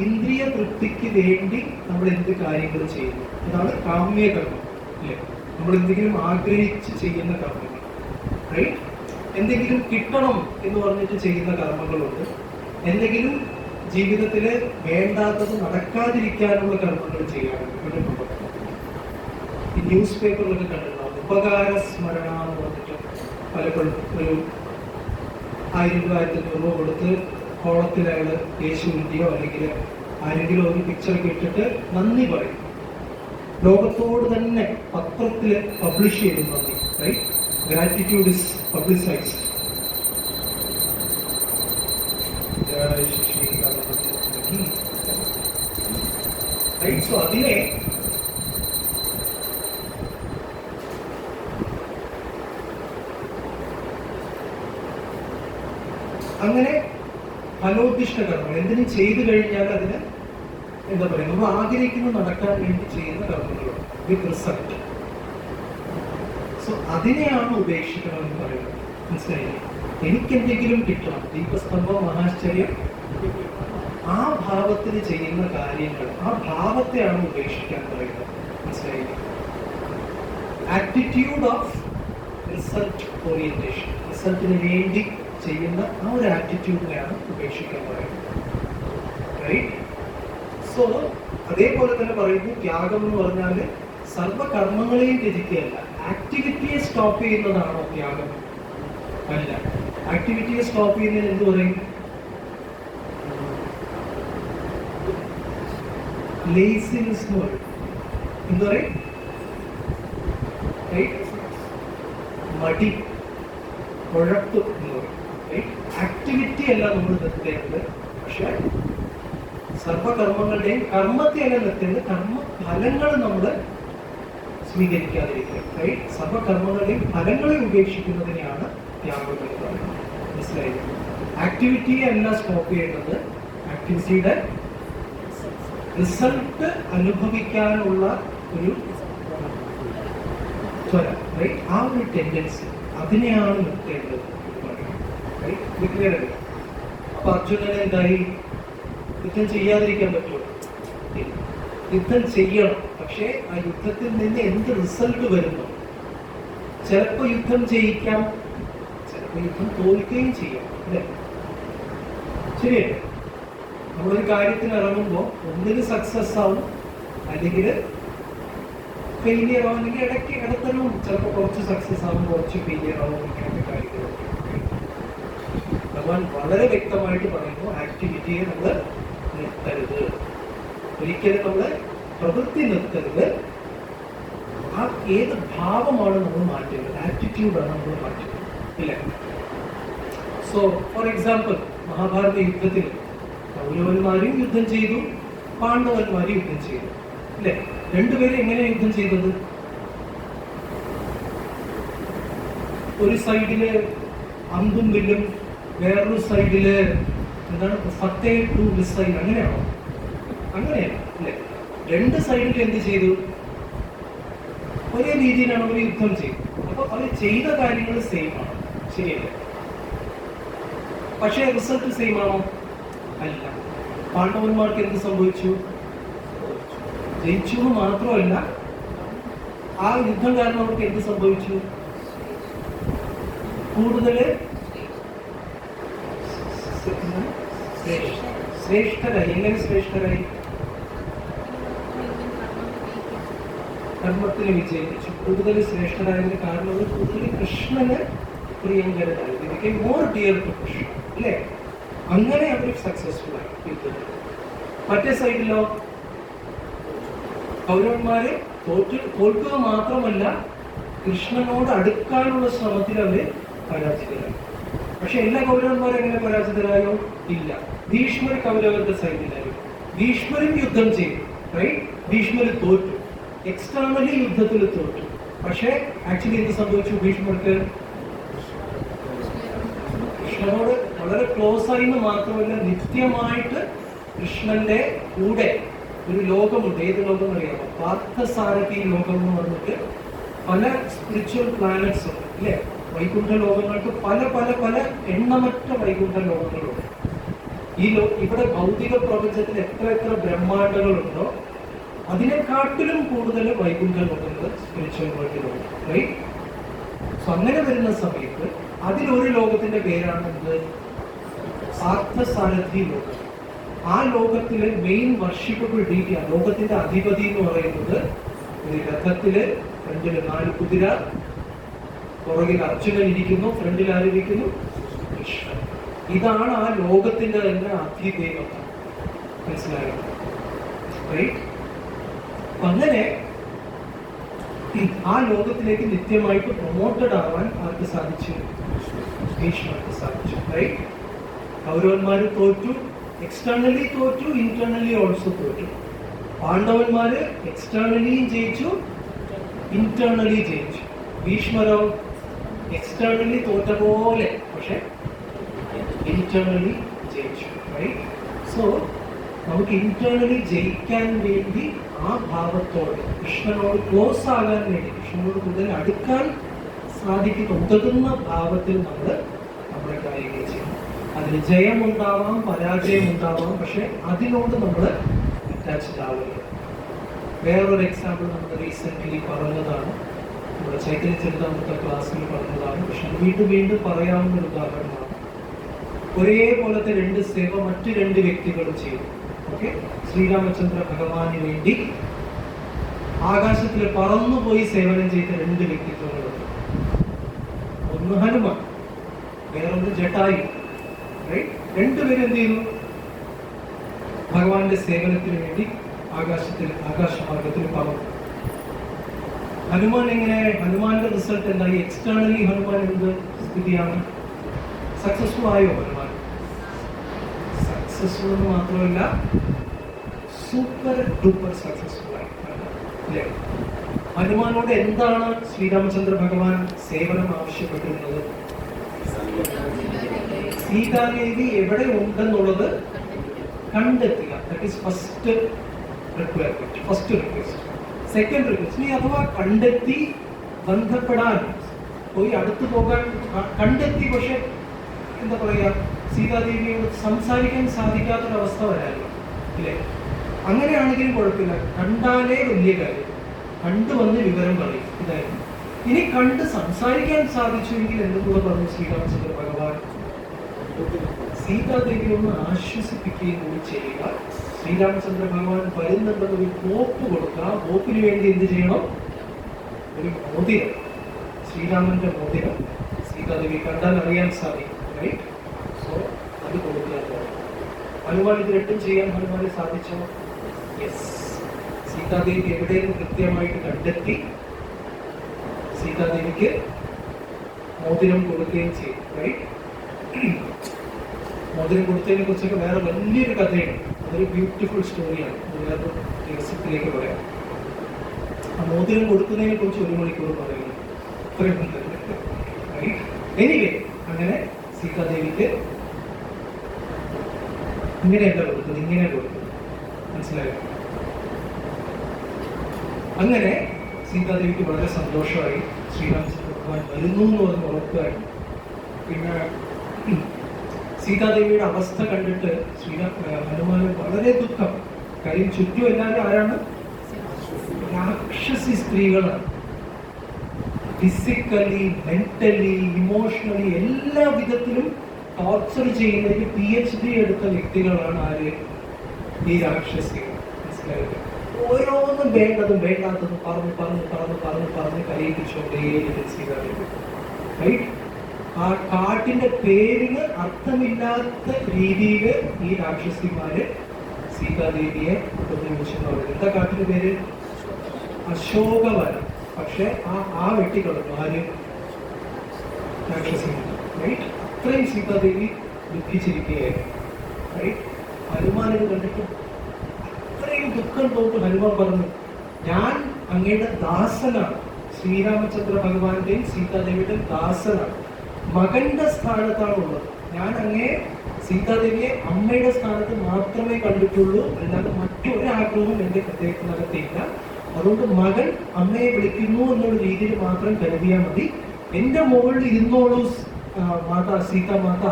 ഇന്ദ്രിയ തൃപ്തിക്ക് വേണ്ടി നമ്മൾ എന്ത് കാര്യങ്ങൾ ചെയ്യുന്നു, അതാണ് കാമ്യകർമ്മം. അല്ലേ? നമ്മൾ എന്തെങ്കിലും ആഗ്രഹിച്ച് ചെയ്യുന്ന കർമ്മങ്ങൾ. റൈറ്റ്? എന്തെങ്കിലും കിട്ടണം എന്ന് പറഞ്ഞിട്ട് ചെയ്യുന്ന കർമ്മങ്ങളുണ്ട്. എന്തെങ്കിലും ജീവിതത്തിൽ വേണ്ടാത്തത് നടക്കാതിരിക്കാനുള്ള കർമ്മങ്ങൾ ചെയ്യാറുണ്ട്. ഈ ന്യൂസ് പേപ്പറിലൊക്കെ കണ്ടിട്ടുണ്ടാവും, ഉപകാര സ്മരണ എന്ന് പറഞ്ഞിട്ട് പലപ്പോഴും ഒരു 1000-1500 രൂപ കൊടുത്ത് കോളത്തിൽ അയാൾ യേശുവിൻ്റെയോ അല്ലെങ്കിൽ ആരെങ്കിലും ഒരു പിക്ചറൊക്കെ ഇട്ടിട്ട് നന്ദി പറയും. ലോകത്തോട് തന്നെ പത്രത്തിൽ പബ്ലിഷ് ചെയ്തു നന്ദി. Right? Gratitude is publicised. So അതിനെ അങ്ങനെ ഫലോദ്ദിഷ്ട കർമ്മങ്ങൾ എന്തിനും ചെയ്തു കഴിഞ്ഞാൽ അതിന് എന്താ പറയുക, നമ്മൾ ആഗ്രഹിക്കുന്നത് നടക്കാൻ വേണ്ടി ചെയ്യുന്ന കർമ്മങ്ങളുണ്ട്, വിത്ത് റിസൾട്ട്. സോ അതിനെയാണ് ഉപേക്ഷിക്കണമെന്ന് പറയുന്നത്. മനസ്സിലായില്ലേ? എനിക്കെന്തെങ്കിലും കിട്ടണം, ദീപസ്തംഭം മഹാശ്ചര്യം, ആ ഭാവത്തിൽ ചെയ്യുന്ന കാര്യങ്ങൾ, ആ ഭാവത്തെയാണ് ഉപേക്ഷിക്കാൻ പറയുന്നത്. മനസ്സിലായില്ലേ? ആറ്റിറ്റ്യൂഡ് ഓഫ് റിസൾട്ട് ഓറിയന്റേഷൻ, റിസൾട്ടിന് വേണ്ടി ചെയ്യുന്ന ആ ഒരു ആറ്റിറ്റ്യൂഡിനെയാണ് ഉപേക്ഷിക്കാൻ പറയുന്നത്. റൈറ്റ്? സോ അതേപോലെ തന്നെ പറയുന്നു, ത്യാഗം എന്ന് പറഞ്ഞാൽ സർവകർമ്മങ്ങളെയും ത്യജിക്കുകയല്ല, ആക്ടിവിറ്റിയെ സ്റ്റോപ്പ് ചെയ്യുന്നതാണോ ത്യാഗം? അല്ല. ആക്ടിവിറ്റിയെ സ്റ്റോപ്പ് ചെയ്യുന്നതിന് എന്ത് പറയും? ലേസിനെസ് എന്ന് പറയും. എന്ത് പറയും? മടി, കുഴപ്പ് എന്ന് പറയും. ആക്ടിവിറ്റി അല്ല നമ്മൾ നിർത്തേണ്ടത്, പക്ഷെ സർവകർമ്മങ്ങളുടെയും കർമ്മത്തെ അല്ല നിർത്തേണ്ടത്, കർമ്മഫലങ്ങൾ നമ്മൾ സ്വീകരിക്കാതിരിക്കുക. റൈറ്റ്? സർവകർമ്മങ്ങളുടെയും ഫലങ്ങളെ ഉപേക്ഷിക്കുന്നതിനെയാണ് ത്യാഗം എന്ന് പറയുന്നത്. മനസ്സിലായില്ലേ? ആക്ടിവിറ്റിയെ അല്ല സ്റ്റോപ്പ് ചെയ്യേണ്ടത്, ആക്ടിവിറ്റിയുടെ റിസൾട്ട് അനുഭവിക്കാനുള്ള ഒരു ത്വര, റൈറ്റ്? ആ ഒരു ടെൻഡൻസി, അതിനെയാണ് നിർത്തേണ്ടത്. അപ്പൊ അർജുനൻ എന്തായി? യുദ്ധം ചെയ്യാതിരിക്കാൻ പറ്റുമോ? യുദ്ധം ചെയ്യണം. പക്ഷെ ആ യുദ്ധത്തിൽ നിന്ന് എന്ത് റിസൾട്ട് വരുന്നു? ചിലപ്പോ യുദ്ധം ജയിക്കാം, ചിലപ്പോ യുദ്ധം തോൽക്കുകയും ചെയ്യാം. അല്ലേ? ശരിയല്ലേ? നമ്മളൊരു കാര്യത്തിന് ഇറങ്ങുമ്പോൾ ഒന്നിന് സക്സസ് ആവും, അല്ലെങ്കിൽ ഫെയിലിയർ ആവും, അല്ലെങ്കിൽ ഇടത്തരവും ചിലപ്പോൾ കുറച്ച് സക്സസ് ആവും, കുറച്ച് ഫെയിലിയർ ആവും. ഇങ്ങനത്തെ കാര്യങ്ങളൊക്കെ ഭഗവാൻ വളരെ വ്യക്തമായിട്ട് പറയുന്നു, ആക്ടിവിറ്റിയെ നമ്മൾ നിർത്തരുത്, ഒരിക്കലും നമ്മൾ പ്രവൃത്തി നിർത്തരുത്. ആ ഏത് ഭാവമാണ് നമ്മൾ മാറ്റേണ്ടത്? ആറ്റിറ്റ്യൂഡാണ് നമ്മൾ മാറ്റേണ്ടത്. ഇല്ല? സോ ഫോർ എക്സാമ്പിൾ, മഹാഭാരത യുദ്ധത്തിൽ കൗരവന്മാരും യുദ്ധം ചെയ്തു, പാണ്ഡവന്മാരും യുദ്ധം ചെയ്തു. അല്ലെ? രണ്ടുപേരും എങ്ങനെ യുദ്ധം ചെയ്തത്? ഒരു സൈഡില് അമ്പും വില്ലും, വേറൊരു സൈഡില് എന്താണ് ഫത്തേ ടു മിസൈൽ. അങ്ങനെയാണോ? അങ്ങനെയല്ല. അല്ലെ? രണ്ട് സൈഡിൽ എന്ത് ചെയ്തു? ഒരേ രീതിയിലാണ് അവർ യുദ്ധം ചെയ്തത്. അപ്പൊ അവർ ചെയ്ത കാര്യങ്ങൾ സെയിം ആണ്, ശരിയല്ലേ? പക്ഷേ റിസൾട്ട് സെയിം ആണോ? അല്ല. പാണ്ഡവന്മാർക്ക് എന്ത് സംഭവിച്ചു? ജയിച്ചു എന്ന് മാത്രമല്ല, ആ യുദ്ധം കാരണം അവർക്ക് എന്ത് സംഭവിച്ചു? കൂടുതൽ ശ്രേഷ്ഠരായി. എങ്ങനെ ശ്രേഷ്ഠരായി? കർമ്മത്തിന് വിജയിച്ചു. കൂടുതൽ ശ്രേഷ്ഠരായതിന് കാരണം അവർ കൂടുതൽ കൃഷ്ണന് പ്രിയങ്കരനായി. എനിക്ക് മോർ ഡിയർ ടു കൃഷ്ണ, അല്ലേ? അങ്ങനെ അവർ സക്സസ്ഫുൾ ആയി യുദ്ധത്തിൽ. മറ്റേ സൈഡിലോ കൗരവന്മാര് തോൽക്കുക മാത്രമല്ല, കൃഷ്ണനോട് അടുക്കാനുള്ള ശ്രമത്തിൽ അവര് പരാജിതരായി. പക്ഷെ എല്ലാ കൗരവന്മാരും എങ്ങനെ പരാജിതരായോ? ഇല്ല. ഭീഷ്മർ കൗരവരുടെ സൈഡിലായി. ഭീഷ്മരും യുദ്ധം ചെയ്തു, റൈറ്റ്? ഭീഷ്മർ തോറ്റു, എക്സ്റ്റേണലി യുദ്ധത്തിൽ തോറ്റു. പക്ഷെ ആക്ച്വലി എന്ത് സംഭവിച്ചു? ഭീഷ്മർക്ക് കൃഷ്ണനോട് വളരെ ക്ലോസ് ആയിന്ന് മാത്രമല്ല, നിത്യമായിട്ട് കൃഷ്ണന്റെ കൂടെ ഒരു ലോകമുണ്ട്. ഏത് ലോകം അറിയാമോ? പാർത്ഥസാരഥി ലോകം എന്ന് പറഞ്ഞിട്ട് പല സ്പിരിച്വൽ പ്ലാനറ്റ്സ് ഉണ്ട്, അല്ലേ? വൈകുണ്ഠ ലോകങ്ങൾക്ക് പല പല പല എണ്ണമറ്റ വൈകുണ്ഠ ലോകങ്ങളുണ്ട്. ഇവിടെ ഭൗതിക പ്രപഞ്ചത്തിൽ എത്ര എത്ര ബ്രഹ്മാണ്ടങ്ങളുണ്ടോ അതിനെക്കാട്ടിലും കൂടുതൽ വൈകുണ്ഠ ലോകങ്ങൾ, സ്പിരിച്വൽ വേൾഡിലുണ്ട്, റൈറ്റ്? സോ അങ്ങനെ വരുന്ന സമയത്ത് അതിലൊരു ലോകത്തിന്റെ പേരാണ് എന്ത്? പാർത്ഥസാരഥി ലോകം. ആ ലോകത്തിലെ മെയിൻ വർഷിപ്പബിൾ ഡീറ്റി, ആ ലോകത്തിന്റെ അധിപതി എന്ന് പറയുന്നത് ഒരു രഥത്തില് ഫ്രണ്ടില് 4 കുതിര, പുറകിൽ അർജുനൻ ഇരിക്കുന്നു, ഫ്രണ്ടിൽ ആരിയിരിക്കുന്നു? കൃഷ്ണൻ. ഇതാണ് ആ ലോകത്തിന്റെ തന്നെ അധിദേവത. മനസ്സിലായോ? റൈറ്റ്? അങ്ങനെ ആ ലോകത്തിലേക്ക് നിത്യമായിട്ട് പ്രൊമോട്ടഡ് ആവാൻ ആർക്ക് സാധിച്ചു? ഭീഷ്മർക്ക് സാധിച്ചു, റൈറ്റ്? കൗരവന്മാര് തോറ്റു, എക്സ്റ്റേണലി തോറ്റു, ഇന്റേണലി ഓൾസോ തോറ്റു. പാണ്ഡവന്മാര് എക്സ്റ്റേണലിയും ജയിച്ചു, ഇന്റേണലി ജയിച്ചു. ഭീഷ്മരോ എക്സ്റ്റേണലി തോറ്റ പോലെ, പക്ഷെ ഇന്റേണലി ജയിച്ചു, റൈറ്റ്? സോ നമുക്ക് ഇന്റേണലി ജയിക്കാൻ വേണ്ടി ആ ഭാവത്തോട്, കൃഷ്ണനോട് ക്ലോസ് ആകാൻ വേണ്ടി, കൃഷ്ണനോട് കൂടുതൽ അടുക്കാൻ സാധിക്കുന്ന ഉതകുന്ന ഭാവത്തിൽ നമ്മൾ നമ്മുടെ കാര്യങ്ങൾ ചെയ്യണം. അതിന് ജയം ഉണ്ടാവാം, പരാജയം ഉണ്ടാവാം, പക്ഷെ അതിനോട് നമ്മൾ അറ്റാച്ച്ഡ് ആവുക. വേറൊരു എക്സാമ്പിൾ നമ്മൾ റീസെന്റ് പറഞ്ഞതാണ്, നമ്മുടെ ചൈതന്യ ചരിതാമൃത ക്ലാസ്സിൽ പറഞ്ഞതാണ്, പക്ഷെ വീണ്ടും വീണ്ടും പറയാവുന്ന ഒരു ഉദാഹരണമാണ്. ഒരേപോലത്തെ 2 സേവ മറ്റു 2 വ്യക്തികളും ചെയ്തു. ഓക്കെ, ശ്രീരാമചന്ദ്ര ഭഗവാന് വേണ്ടി ആകാശത്തിൽ പറന്നുപോയി സേവനം ചെയ്ത 2 വ്യക്തിത്വങ്ങളുണ്ട്. ഒന്ന് ഹനുമാൻ, വേറൊന്ന് ജട്ടായു. രണ്ടുപേരും എന്ത് ചെയ്യുന്നു? ഭഗവാന്റെ സേവനത്തിന് വേണ്ടി ആകാശമാർഗത്തിൽ പറന്നു. ഹനുമാൻ എങ്ങനെ? ഹനുമാന്റെ റിസൾട്ട് എന്തായി? എക്സ്റ്റേണലി ഹനുമാൻ എന്ത് സ്ഥിതിയാണ്? സക്സസ്ഫുൾ ആയോ ഹനുമാൻ? സക്സസ്ഫുൾ എന്ന് മാത്രമല്ല, സൂപ്പർ ഡൂപ്പർ സക്സസ്ഫുൾ ആയി, അല്ലേ? ഹനുമാനോട് എന്താണ് ശ്രീരാമചന്ദ്ര ഭഗവാൻ സേവനം ആവശ്യപ്പെട്ടിരുന്നത്? സീതാദേവി എവിടെ ഉണ്ടെന്നുള്ളത് കണ്ടെത്തുക. That is first requirement, first request. Second request, നീ അഥവാ കണ്ടെത്തി ബന്ധപ്പെടാൻ പോയി, അടുത്ത് പോകാൻ കണ്ടെത്തി, പക്ഷെ എന്താ പറയാ, സീതാദേവിയോട് സംസാരിക്കാൻ സാധിക്കാത്തൊരവസ്ഥ വരാമല്ലോ, ഇല്ലേ? അങ്ങനെയാണെങ്കിലും കുഴപ്പമില്ല, കണ്ടാലേ വലിയ കാര്യം, കണ്ടുവന്ന് വിവരം പറയും, ഇതായിരുന്നു. ഇനി കണ്ട് സംസാരിക്കാൻ സാധിച്ചുവെങ്കിൽ എന്തുകൂടെ പറഞ്ഞു ശ്രീരാമചന്ദ്ര ഭഗവാൻ? സീതാദേവി ഒന്ന് ആശ്വസിപ്പിക്കുകയും കൂടി ചെയ്യുക. ശ്രീരാമചന്ദ്ര ഭഗവാൻ വരുന്നുണ്ടെന്ന് ഒരു കോപ്പ് കൊടുക്കുക. ആ കോപ്പിന് വേണ്ടി എന്ത് ചെയ്യണം? ഒരു മോതിരം, ശ്രീരാമന്റെ മോതിരം സീതാദേവി കണ്ടാൽ അറിയാൻ സാധിക്കും, റൈറ്റ്? സോ അത് കൊടുക്കുക. ഹനുമാൻ ഇത് 2 ചെയ്യാൻ ഹനുമാനെ സാധിച്ചോ? യെസ്. സീതാദേവി എവിടെയും കൃത്യമായിട്ട് കണ്ടെത്തി സീതാദേവിക്ക് മോതിരം കൊടുക്കുകയും ചെയ്തു, റൈറ്റ്? മോതിരം കൊടുത്തതിനെ കുറിച്ചൊക്കെ വേറെ വലിയൊരു കഥയുണ്ട്. അതൊരു ബ്യൂട്ടിഫുൾ സ്റ്റോറിയാണ്. വേറെ ദിവസത്തിലേക്ക് പറയാം. ആ മോതിരം കൊടുക്കുന്നതിനെ കുറിച്ച് 1 മണിക്കൂർ പറയുന്നു. എനിവേ, അങ്ങനെ സീതാദേവിക്ക് ഇങ്ങനെയല്ല കൊടുക്കുന്നത്, ഇങ്ങനെ കൊടുക്കുന്നത്. മനസ്സിലായോ? അങ്ങനെ സീതാദേവിക്ക് വളരെ സന്തോഷമായി. ശ്രീരാമചന്ദ്ര ഭഗവാൻ വരുന്നു എന്ന് പറഞ്ഞ് ഉറപ്പായിരുന്നു. പിന്നെ സീതാദേവിയുടെ അവസ്ഥ കണ്ടിട്ട് ഹനുമാന് വളരെ ദുഃഖം. കാര്യം ചുറ്റും എല്ലാവരും ആരാണ്? രാക്ഷസി സ്ത്രീകളാണ്. ഫിസിക്കലി, മെന്റലി, ഇമോഷണലി എല്ലാ വിധത്തിലും ടോർച്ചർ ചെയ്യുന്നതിന് PhD എടുത്ത വ്യക്തികളാണ് ആര്? ഈ രാക്ഷസികൾ. മനസ്സിലായില്ലേ? ഓരോന്നും വേണ്ടതും വേണ്ടാത്തതും പറഞ്ഞ് കരയിപ്പിച്ചുകൊണ്ടേയിരിക്കും സീതാദേവി. റൈറ്റ്? ആ കാട്ടിന്റെ പേരിന് അർത്ഥമില്ലാത്ത രീതിയിൽ ഈ രാക്ഷസിമാര് സീതാദേവിയെ ഉപയോഗിച്ചു. എന്താ കാട്ടിന്റെ പേര്? അശോകവനം. പക്ഷെ ആ വെട്ടിക്കളഞ്ഞു ആര്? രാക്ഷസിമാർ. റൈറ്റ്? അത്രയും സീതാദേവി ദുഃഖിച്ചിരിക്കുകയായിരുന്നു. റൈറ്റ്? ഹനുമാനിത് കണ്ടിട്ട് അത്രയും ദുഃഖം തോന്നി ഹനുമാൻ പറഞ്ഞു, ഞാൻ അങ്ങയുടെ ദാസനാണ്. ശ്രീരാമചന്ദ്ര ഭഗവാന്റെയും സീതാദേവിയുടെയും ദാസനാണ്. മകന്റെ സ്ഥാനത്താണുള്ളത്. ഞാൻ അങ്ങേ സീതാദേവിയെ അമ്മയുടെ സ്ഥാനത്ത് മാത്രമേ കണ്ടിട്ടുള്ളൂ. അല്ലാതെ മറ്റൊരാഗ്രഹവും എന്റെ ഹൃദയത്തിനകത്തില്ല. അതുകൊണ്ട് മകൻ അമ്മയെ വിളിക്കുന്നു എന്നുള്ള രീതിയിൽ മാത്രം കരുതിയാൽ മതി. എന്റെ മുകളിൽ ഇരുന്നോളൂ മാതാ സീതാമാത.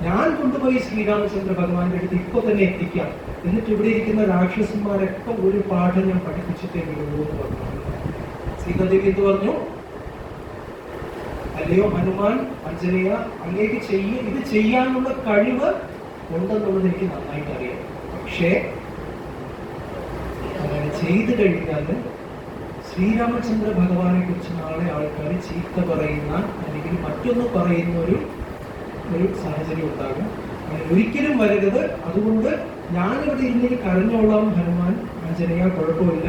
ഞാൻ കൊണ്ടുപോയി ശ്രീരാമചന്ദ്ര ഭഗവാന്റെ അടുത്ത് ഇപ്പൊ തന്നെ എത്തിക്കാം. എന്നിട്ട് ഇവിടെ ഇരിക്കുന്ന രാക്ഷസന്മാരൊക്കെ ഒരു പാഠം ഞാൻ പഠിപ്പിച്ചിട്ടേ വിടുള്ളൂ എന്ന് പറഞ്ഞു. സീതാദേവി എന്ത് പറഞ്ഞു? അല്ലയോ ഹനുമാൻ, അഞ്ജനേയ, അങ്ങേക്ക് ഇത് ചെയ്യാനുള്ള കഴിവ് ഉണ്ടെന്നുള്ളത് എനിക്ക് നന്നായിട്ട് അറിയാം. പക്ഷേ അങ്ങനെ ചെയ്തു കഴിഞ്ഞാൽ ശ്രീരാമചന്ദ്ര ഭഗവാനെ കുറിച്ച് നാളെ ആൾക്കാർ ചീത്ത പറയുന്ന അല്ലെങ്കിൽ മറ്റൊന്ന് പറയുന്ന ഒരു സാഹചര്യം ഉണ്ടാകും. അങ്ങനെ ഒരിക്കലും വരരുത്. അതുകൊണ്ട് ഞാനിവിടെ ഇരുന്നിട്ട് കരഞ്ഞോളാം ഹനുമാൻ, അഞ്ജനേയ, കുഴപ്പമില്ല.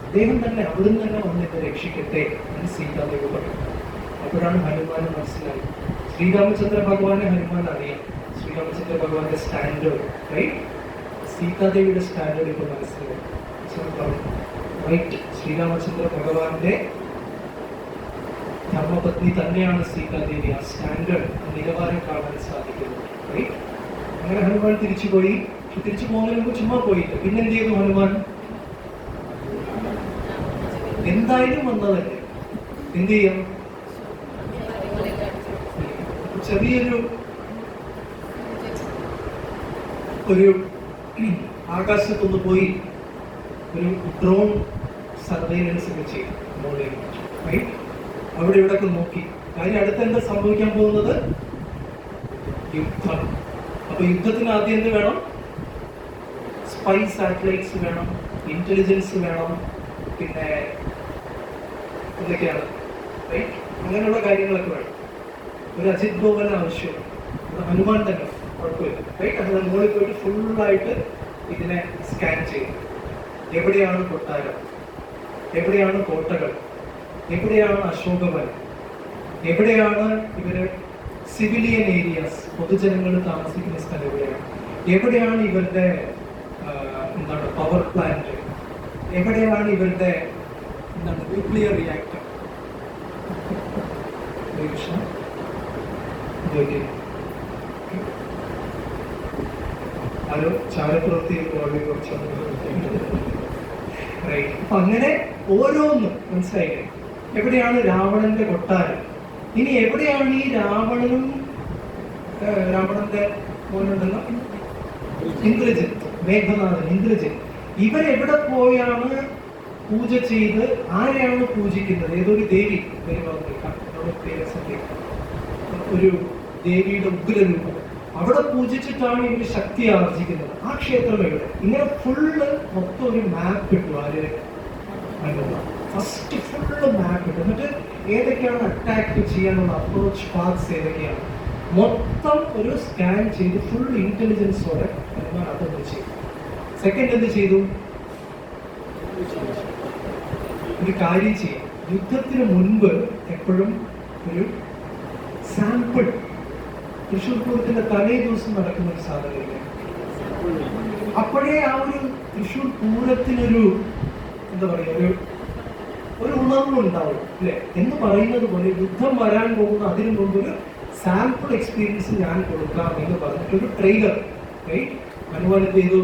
അദ്ദേഹം തന്നെ അവിടുന്ന് തന്നെ വന്നിട്ട് രക്ഷിക്കട്ടെ എന്ന് സീതാദേവി പറഞ്ഞു. അപ്പോഴാണ് ഹനുമാൻ മനസ്സിലായി. ശ്രീരാമചന്ദ്ര ഭഗവാനെ ഹനുമാൻ അറിയാം. ശ്രീരാമചന്ദ്ര ഭഗവാന്റെ സ്റ്റാൻഡേർഡ്, റൈറ്റ്? സീതാദേവിയുടെ സ്റ്റാൻഡേർഡ് ഇപ്പൊ മനസ്സിലായി. റൈറ്റ്? ശ്രീരാമചന്ദ്ര ഭഗവാന്റെ ധർമ്മപത്നി തന്നെയാണ് സീതാദേവി. ആ സ്റ്റാൻഡേർഡ്, നിലവാരം കാണാൻ സാധിക്കുന്നത്. റൈറ്റ്? അങ്ങനെ ഹനുമാൻ തിരിച്ചുപോയി. തിരിച്ചു പോകുന്നതിന് മുമ്പ് ചുമ്മാ പോയില്ല. പിന്നെന്ത് ചെയ്തു ഹനുമാൻ? എന്തായാലും വന്നതല്ലേ, എന്ത് ചെയ്യാം? ചെറിയൊരു ആകാശത്തൊന്ന് പോയി ഒരു ഡ്രോൺ സർവൈലൻസ് ഒക്കെ ചെയ്തു. അവിടെ ഇവിടെയൊക്കെ നോക്കി. കാര്യം അടുത്ത് എന്താ സംഭവിക്കാൻ പോകുന്നത്? യുദ്ധം. അപ്പൊ യുദ്ധത്തിന് ആദ്യം എന്ത് വേണം? സ്പൈ സാറ്റലൈറ്റ്സ് വേണം, ഇന്റലിജൻസ് വേണം, പിന്നെ എന്തൊക്കെയാണ്, റൈറ്റ്? അങ്ങനെയുള്ള കാര്യങ്ങളൊക്കെ വേണം. ഒരു അജിത് ഡോവൽ ആവശ്യമാണ്. ഹനുമാൻ തന്നെ കുഴപ്പമില്ല, റൈറ്റ്? അതിന് മുകളിൽ പോയിട്ട് ഫുള്ളായിട്ട് ഇതിനെ സ്കാൻ ചെയ്യും. എവിടെയാണ് കൊട്ടാരം, എവിടെയാണ് കോട്ടകൾ, എവിടെയാണ് അശോകവനം, എവിടെയാണ് ഇവര് സിവിലിയൻ ഏരിയാസ്, പൊതുജനങ്ങൾ താമസിക്കുന്ന സ്ഥലം എവിടെയാണ്, എവിടെയാണ് ഇവരുടെ എന്താണ് പവർ പ്ലാന്റ്, എവിടെയാണ് ഇവരുടെ എന്താണ് ന്യൂക്ലിയർ റിയാക്ടർ. അത് ചാരപ്രവൃത്തി വളരെ കുറച്ച് അപ്പൊ അങ്ങനെ ഓരോന്നും മനസ്സിലായില്ലേ? എവിടെയാണ് രാവണന്റെ കൊട്ടാരം, ഇനി എവിടെയാണ് ഈ രാവണനും രാവണന്റെ മോനുണ്ടല്ലോ ഇന്ദ്രജിത്ത്, മേഘനാഥൻ, ഇന്ദ്രജിത്ത്, ഇവരെവിടെ പോയാണ് പൂജ ചെയ്ത് ആരെയാണ് പൂജിക്കുന്നത്? ഏതൊരു ദേവി, ഒരു ദേവിയുടെ ഉഗ്രരൂപം അവിടെ പൂജിച്ചിട്ടാണ് ഇവര് ശക്തി ആർജിക്കുന്നത്. ആ ക്ഷേത്രം എവിടെ? ഇങ്ങനെ ഫുള്ള് മൊത്തം ഒരു മാപ്പ് ഇട്ടു. ആര്? ഫസ്റ്റ് ഫുള്ള് മാപ്പ് ഇട്ടു. എന്നിട്ട് ഏതൊക്കെയാണ് അറ്റാക്ക് ചെയ്യാനുള്ള അപ്രോച്ച് പാത്സ് ഏതൊക്കെയാണ് മൊത്തം ഒരു സ്കാൻ ചെയ്ത് ഫുൾ ഇന്റലിജൻസോടെ ഹനുമാൻ അതൊന്ന് ചെയ്തു. സെക്കൻഡ് എന്ത് ചെയ്തു? ഒരു കാര്യം ചെയ്യാം. യുദ്ധത്തിന് മുൻപ് എപ്പോഴും ഒരു സാമ്പിൾ, തൃശ്ശൂർ പൂരത്തിന്റെ തലേ ദിവസം നടക്കുന്ന ഒരു സാധനമില്ല, അപ്പോഴേ ആ ഒരു തൃശ്ശൂർ പൂരത്തിനൊരു എന്താ പറയുക, ഒരു ഉണർവുണ്ടാവും അല്ലെ എന്ന് പറയുന്നത് പോലെ യുദ്ധം വരാൻ പോകുന്ന അതിനു മുമ്പ് ഒരു സാമ്പിൾ എക്സ്പീരിയൻസ് ഞാൻ കൊടുക്കാം എന്ന് പറഞ്ഞിട്ടൊരു ട്രെയിലർ, റൈറ്റ്? ഹനുമാൻ എന്ത് ചെയ്തു?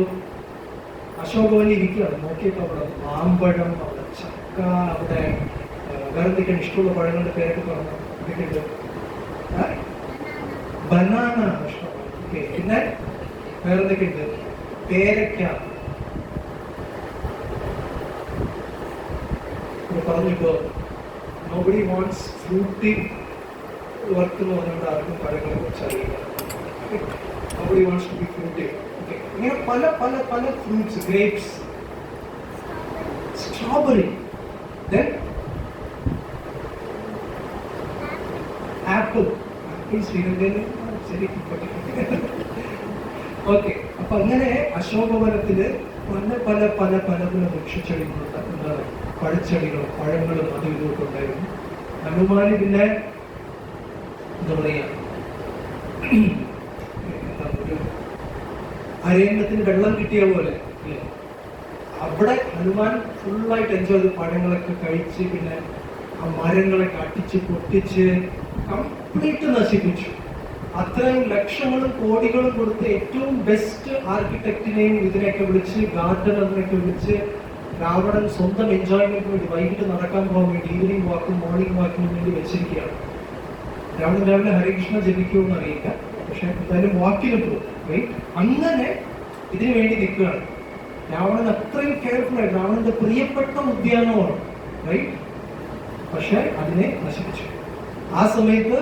അശോകവനി ഇരിക്കുകയാണ്. നോക്കിയപ്പോൾ അവിടെ മാമ്പഴം, അവിടെ ചക്ക, അവിടെ വേറെ എന്തൊക്കെയാണ് ഇഷ്ടമുള്ള പഴങ്ങളുടെ പേരൊക്കെ പറഞ്ഞു? എന്തൊക്കെയുണ്ട്? ബനാന ഇഷ്ടമാണ്. ഓക്കെ, പിന്നെ വേറെ എന്തൊക്കെയുണ്ട്? പേരയ്ക്ക പറഞ്ഞിപ്പോ നോബഡി വാണ്ട്സ് ഫ്രൂട്ടി വർക്ക് എന്ന് പറഞ്ഞുകൊണ്ട് ആർക്കും പഴങ്ങളെ കുറിച്ച് അറിയില്ല. Nobody wants to be fruity. Okay, ഇങ്ങനെ പല പല പല fruits, grapes, strawberry, then apple. Apple ശ്രീലങ്കയിൽ ശരി. ഓക്കെ, അപ്പൊ അങ്ങനെ അശോകവനത്തില് പല പല പല പല പല വൃക്ഷച്ചെടികളുണ്ട്, എന്താണ് പഴച്ചെടികളും പഴങ്ങളും അതും ഇതൊക്കെ ഉണ്ടായിരുന്നു. ഹനുമാന് പിന്നെ എന്താ പറയാ, ഒരു അരയന്നത്തിന് വെള്ളം കിട്ടിയ പോലെ അല്ലേ, അവിടെ ഹനുമാൻ ഫുള്ളായിട്ട് എൻജോയ് ചെയ്ത് പഴങ്ങളൊക്കെ കഴിച്ച് പിന്നെ ആ മരങ്ങളൊക്കെ അടിച്ച് പൊട്ടിച്ച് കംപ്ലീറ്റ് നശിപ്പിച്ചു. അത്രയും ലക്ഷങ്ങളും കോടികളും കൊടുത്ത് ഏറ്റവും ബെസ്റ്റ് ആർക്കിടെക്റ്റിനെയും ഇതിനെയൊക്കെ വിളിച്ച്, ഗാർഡനറിനെയൊക്കെ വിളിച്ച് രാവണൻ സ്വന്തം എൻജോയ്മെന്റിന് വേണ്ടി വൈകിട്ട് നടക്കാൻ പോകാൻ വേണ്ടി ഈവനിങ് വാക്കും മോർണിംഗ് വാക്കിനും വേണ്ടി വെച്ചിരിക്കുകയാണ്. രാവണൻ രാവിലെ ഹരികൃഷ്ണ ജപിക്കുമെന്ന് അറിയില്ല, പക്ഷെ എന്തായാലും വാക്കിന് പോകും. റൈറ്റ്, അങ്ങനെ ഇതിനു വേണ്ടി നിൽക്കുകയാണ്. രാവണൻ അത്രയും കെയർഫുൾ ആയിട്ട്, രാവണന്റെ പ്രിയപ്പെട്ട ഉദ്യാനമാണ്. റൈറ്റ്, പക്ഷെ അതിനെ നശിപ്പിച്ചു. ആ സമയത്ത്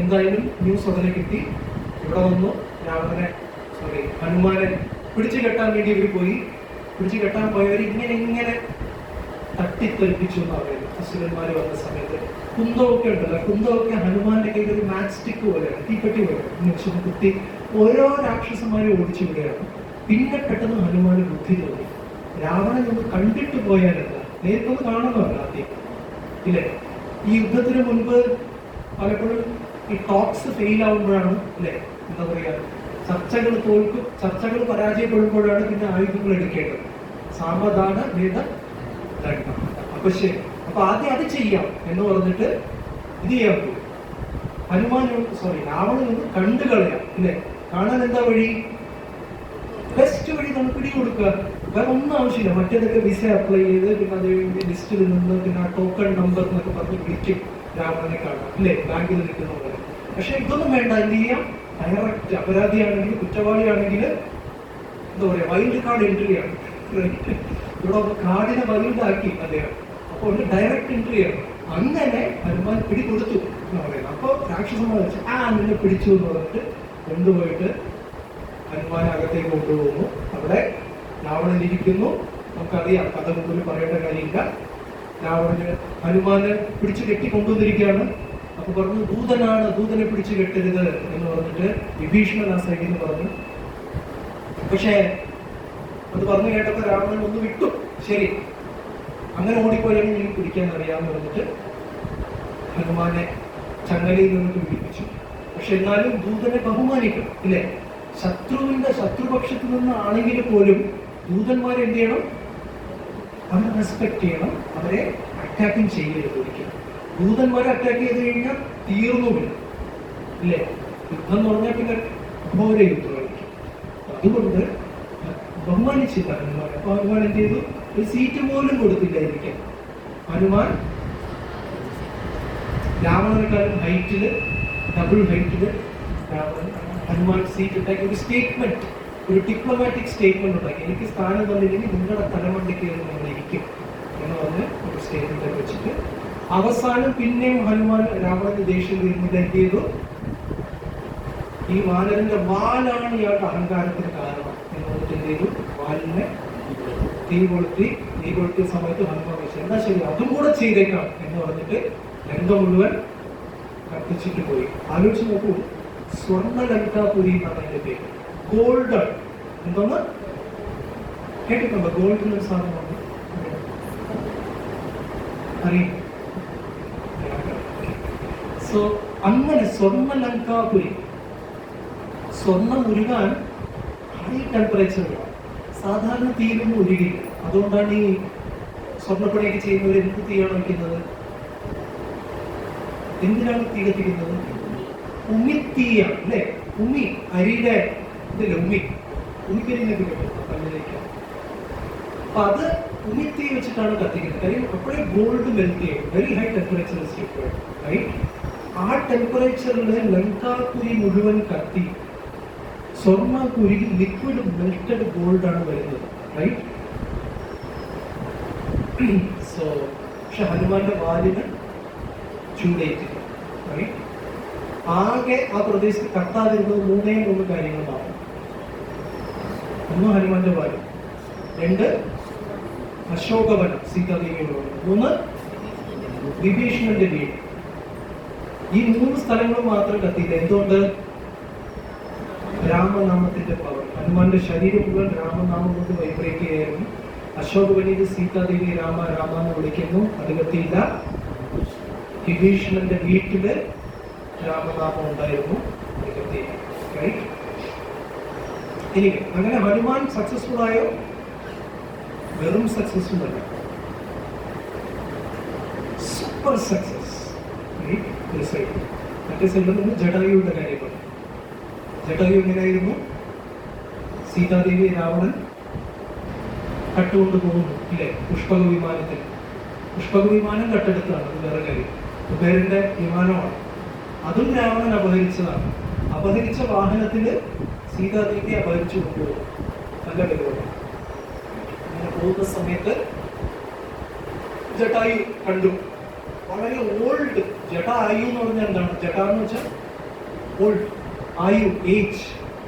എന്തായാലും ന്യൂസ് ഉടനെ കിട്ടി. ഇവിടെ വന്നു ഹനുമാനെ പിടിച്ചു കെട്ടാൻ വേണ്ടി ഇവർ പോയി. പിടിച്ചു കെട്ടാൻ പോയവർ ഇങ്ങനെ ഇങ്ങനെ തട്ടിത്തെറിപ്പിച്ചു എന്ന് പറയുന്നത്. അസുരന്മാര് വന്ന സമയത്ത് കുന്തമൊക്കെ ഉണ്ടല്ലോ, കുന്തമൊക്കെ ഹനുമാന്റെ കയ്യിൽ ഒരു മാച്ച് സ്റ്റിക്ക് പോലെയാണ്, തീപ്പെട്ടി പോലെയാണ്. നിമിഷം കുത്തി ഓരോ രാക്ഷസന്മാരെ ഓടിച്ചു വിടുകയാണ്. പിന്നെ പെട്ടെന്ന് ഹനുമാന് ബുദ്ധി തോന്നി, രാവണൻ ഒന്ന് കണ്ടിട്ട് പോയാലല്ല, നേരിട്ടൊന്ന് കാണുന്നതല്ല ആദ്യം ഇല്ലേ. ഈ യുദ്ധത്തിന് മുൻപ് പലപ്പോഴും ഈ ടോക്സ് ഫെയിൽ ആവുമ്പോഴാണ് അല്ലെ, എന്താ പറയാ, ചർച്ചകൾ പരാജയപ്പെടുമ്പോഴാണ് പിന്നെ ആയുധങ്ങൾ എടുക്കേണ്ടത്. സാമധാന ഭേദ ദണ്ഡം. അപ്പൊ ശരി, അപ്പൊ ആദ്യം അത് ചെയ്യാം എന്ന് പറഞ്ഞിട്ട് ഇത് ചെയ്യാൻ പോകും. രാവണനൊന്ന് കണ്ടു കളയാം അല്ലെ. കാണാൻ എന്താ വഴി? ബെസ്റ്റ് വഴി നമുക്ക് പിടി കൊടുക്കുക. വേറെ ഒന്നും ആവശ്യമില്ല. മറ്റേതൊക്കെ വിസ അപ്ലൈ ചെയ്ത് പിന്നെ അത് ലിസ്റ്റിൽ നിന്ന് പിന്നെ ആ ടോക്കൺ നമ്പർ എന്നൊക്കെ പറഞ്ഞ് വിളിക്കും രാവണനെ കാണാം അല്ലെ, ബാങ്കിൽ നിൽക്കുന്ന പോലെ. പക്ഷെ ഇതൊന്നും വേണ്ട. എന്ത് ചെയ്യാം? ഡയറക്റ്റ് അപരാധിയാണെങ്കിൽ കുറ്റവാളിയാണെങ്കിൽ എന്താ പറയാ, വൈൽഡ് കാർഡ് എൻട്രിയാണ്. ഇവിടെ കാർഡിനെ വൈൽഡാക്കി അദ്ദേഹം. അപ്പോൾ ഡയറക്റ്റ് എൻട്രിയാണ്. അങ്ങനെ ഹനുമാൻ പിടി കൊടുത്തു എന്ന് പറയുന്നത്. അപ്പോൾ രാക്ഷസന്മാർ വെച്ച് നിന്നെ പിടിച്ചു എന്ന് പറഞ്ഞിട്ട് കൊണ്ടുപോയിട്ട് ഹനുമാൻ അകത്തേക്ക് കൊണ്ടുപോകുന്നു. അവിടെ രാവണൻ ഇരിക്കുന്നു. നമുക്കറിയാം, കഥ മുമ്പിൽ പറയേണ്ട കാര്യമില്ല. രാവണന് ഹനുമാനെ പിടിച്ചു കെട്ടി കൊണ്ടുവന്നിരിക്കുകയാണ്. അപ്പൊ പറഞ്ഞു, ദൂതനാണ്, ദൂതനെ പിടിച്ചു കെട്ടരുത് എന്ന് പറഞ്ഞിട്ട് വിഭീഷണൻ ആ സൈഡിൽ നിന്ന് പറഞ്ഞു. പക്ഷേ അത് പറഞ്ഞു കേട്ടപ്പോ രാവണൻ ഒന്ന് വിട്ടു. ശരി, അങ്ങനെ ഓടിപ്പോയാലും എനിക്ക് പിടിക്കാൻ അറിയാമെന്ന് പറഞ്ഞിട്ട് ഹനുമാനെ ചങ്ങലയിൽ നിന്നിട്ട് വിളിപ്പിച്ചു. പക്ഷെ എന്നാലും ദൂതനെ ബഹുമാനിക്കണം ഇല്ലേ. ശത്രുപക്ഷത്ത് നിന്ന് ആണെങ്കിൽ പോലും ദൂതന്മാരെ എന്ത് ചെയ്യണം? അവരെ റെസ്പെക്ട് ചെയ്യണം. അവരെ അറ്റാക്കിങ് ചെയ്യരുത് ഒരിക്കലും. ദൂതന്മാരെ അറ്റാക്ക് ചെയ്ത് കഴിഞ്ഞാൽ തീർന്നുമില്ല ഇല്ലേ. യുദ്ധം എന്ന് പറഞ്ഞാൽ പിന്നെ ഘോര യുദ്ധമായിരിക്കും. അതുകൊണ്ട് ബഹുമാനിച്ചില്ല ഹനുമാൻ. അപ്പൊ ഹനുമാൻ എന്ത് ചെയ്തു? ഒരു സീറ്റ് പോലും കൊടുത്തില്ലായിരിക്കാം. ഹനുമാൻ രാവണനെക്കാളും ഹൈറ്റില്, ഡബിൾ ഹൈറ്റില് ഹനുമാൻ സീറ്റ് ഉണ്ടാക്കി ഒരു സ്റ്റേറ്റ്മെന്റ്, ഒരു ഡിപ്ലോമാറ്റിക് സ്റ്റേറ്റ്മെന്റ് ഉണ്ടാക്കി. എനിക്ക് സ്ഥാനം തന്നില്ലെങ്കിൽ നിങ്ങളുടെ തലമണ്ടയ്ക്ക് നിങ്ങൾ ഇരിക്കും എന്ന് പറഞ്ഞ് ഒരു സ്റ്റേറ്റ്മെന്റ് ഒക്കെ വെച്ചിട്ട് അവസാനം പിന്നെയും ഹനുമാൻ രാവണന്റെ ദേഷ്യം തീരുന്നത് എന്ത് ചെയ്തു? ഈ വാനരന്റെ വാലാണ് ഇയാളുടെ അഹങ്കാരത്തിന് കാരണം എന്ന് പറഞ്ഞിട്ട് എന്ത് ചെയ്തു? വാലിനെ തീ കൊളുത്തിയ സമയത്ത് ഹനുമാൻ വെച്ചു, എന്നാ ശരി അതും കൂടെ ചെയ്തേക്കാം എന്ന് പറഞ്ഞിട്ട് ലങ്ക മുഴുവൻ കത്തിച്ചിട്ട് പോയി. ആലോചിച്ച് നോക്കൂ, സ്വർണ്ണ ലങ്കാപുരി എന്നാണ് അതിന്റെ പേര്. ഗോൾഡൻ എന്തോന്ന് കേട്ടിട്ടുണ്ടോ? ഗോൾഡിന് ഒരു സാധനമാണ് അറിയാം. സോ അങ്ങനെ സ്വർണ്ണ ലങ്കാപുരി, സ്വർണം ഉരുകാൻ ഹൈ ടെമ്പറേച്ചർ വേണം. സാധാരണ തീയിലൊന്നും ഉരുകില്ല. അതുകൊണ്ടാണ് ഈ സ്വർണ്ണപ്പണിയൊക്കെ ചെയ്യുന്നവർ എന്ത് തീയാണ് വയ്ക്കുന്നത്? എന്തിനാണ് തീ കത്തിക്കുന്നത്? ഉമിത്തീയാണ് അല്ലെ. ഉമി, അരിയുടെ ഇതില്ല, ഉമിക്കരിഞ്ഞൊക്കെ കിട്ടും കല്ലിലേക്ക്. അപ്പൊ അത് ഉമിത്തി വെച്ചിട്ടാണ് കത്തിക്കുന്നത്. കാര്യം അപ്പോഴേ ഗോൾഡ് മെൽറ്റ് ചെയ്യും. Very high temperature right. ആ ടെമ്പറേച്ചറിൽ ലങ്കാപുരി മുഴുവൻ കത്തി സ്വർണ്ണ ലിക്വിഡ് മെൽറ്റഡ് ഗോൾഡ് ആണ് വരുന്നത്. റൈറ്റ്. സോ പക്ഷെ ഹനുമാന്റെ വാലിന് ചൂടേറ്റില്ല. റൈറ്റ്. ആകെ ആ പ്രദേശത്ത് കത്താതിരുന്നത് 3 കാര്യങ്ങളാണ്. ഒന്ന് ഹനുമാന്റെ വാല്, 2 അശോകവനം സീതാദേവിയോട്, 3 വിഭീഷണന്റെ വീട്. ഈ 3 സ്ഥലങ്ങളും മാത്രം കത്തിയില്ല. എന്തുകൊണ്ട്? രാമനാമത്തിന്റെ പവർ. ഹനുമാന്റെ ശരീരം മുഴുവൻ രാമനാമം കൊണ്ട് വൈബ്രേറ്റ് ചെയ്യായിരുന്നു. അശോകവനിയിൽ സീതാദേവി രാമ രാമ എന്ന് വിളിക്കുന്നു, അത് കത്തിയില്ല. വിഭീഷണന്റെ വീട്ടില് രാമനാമം ഉണ്ടായിരുന്നു, അത് കത്തിയില്ല. റൈറ്റ്. ഇനി അങ്ങനെ ഹനുമാൻ സക്സസ്ഫുൾ ആയോ? വെറും സക്സസ്ഫുൾ അല്ല, സൂപ്പർ സക്സസ്. ഒരു സൈഡ്. മറ്റേ സൈഡിൽ നിന്ന് ജടായുവിന്റെ കാര്യം പറഞ്ഞു. ജടായു എങ്ങനെയായിരുന്നു? സീതാദേവി രാവണൻ കട്ടുകൊണ്ട് പോകുന്നു ഇല്ലേ, പുഷ്പക വിമാനത്തിൽ. പുഷ്പക വിമാനം കട്ടെടുത്താണ്, അത് വേറെ കാര്യം. കുബേരന്റെ വിമാനമാണ്, അതും രാവണൻ അപഹരിച്ചതാണ്. അപഹരിച്ച വാഹനത്തില് സീതാദേവി അപഹരിച്ചു കൊണ്ടുപോകും. നല്ല പരിപാടി. അങ്ങനെ പോകുന്ന സമയത്ത് ജടായു കണ്ടു. വളരെ ഓൾഡ് ജടായു എന്ന് പറഞ്ഞാൽ എന്താണ്? ജട എന്ന് വെച്ചാൽ ഓൾഡ്, ആയു, ഏജ്.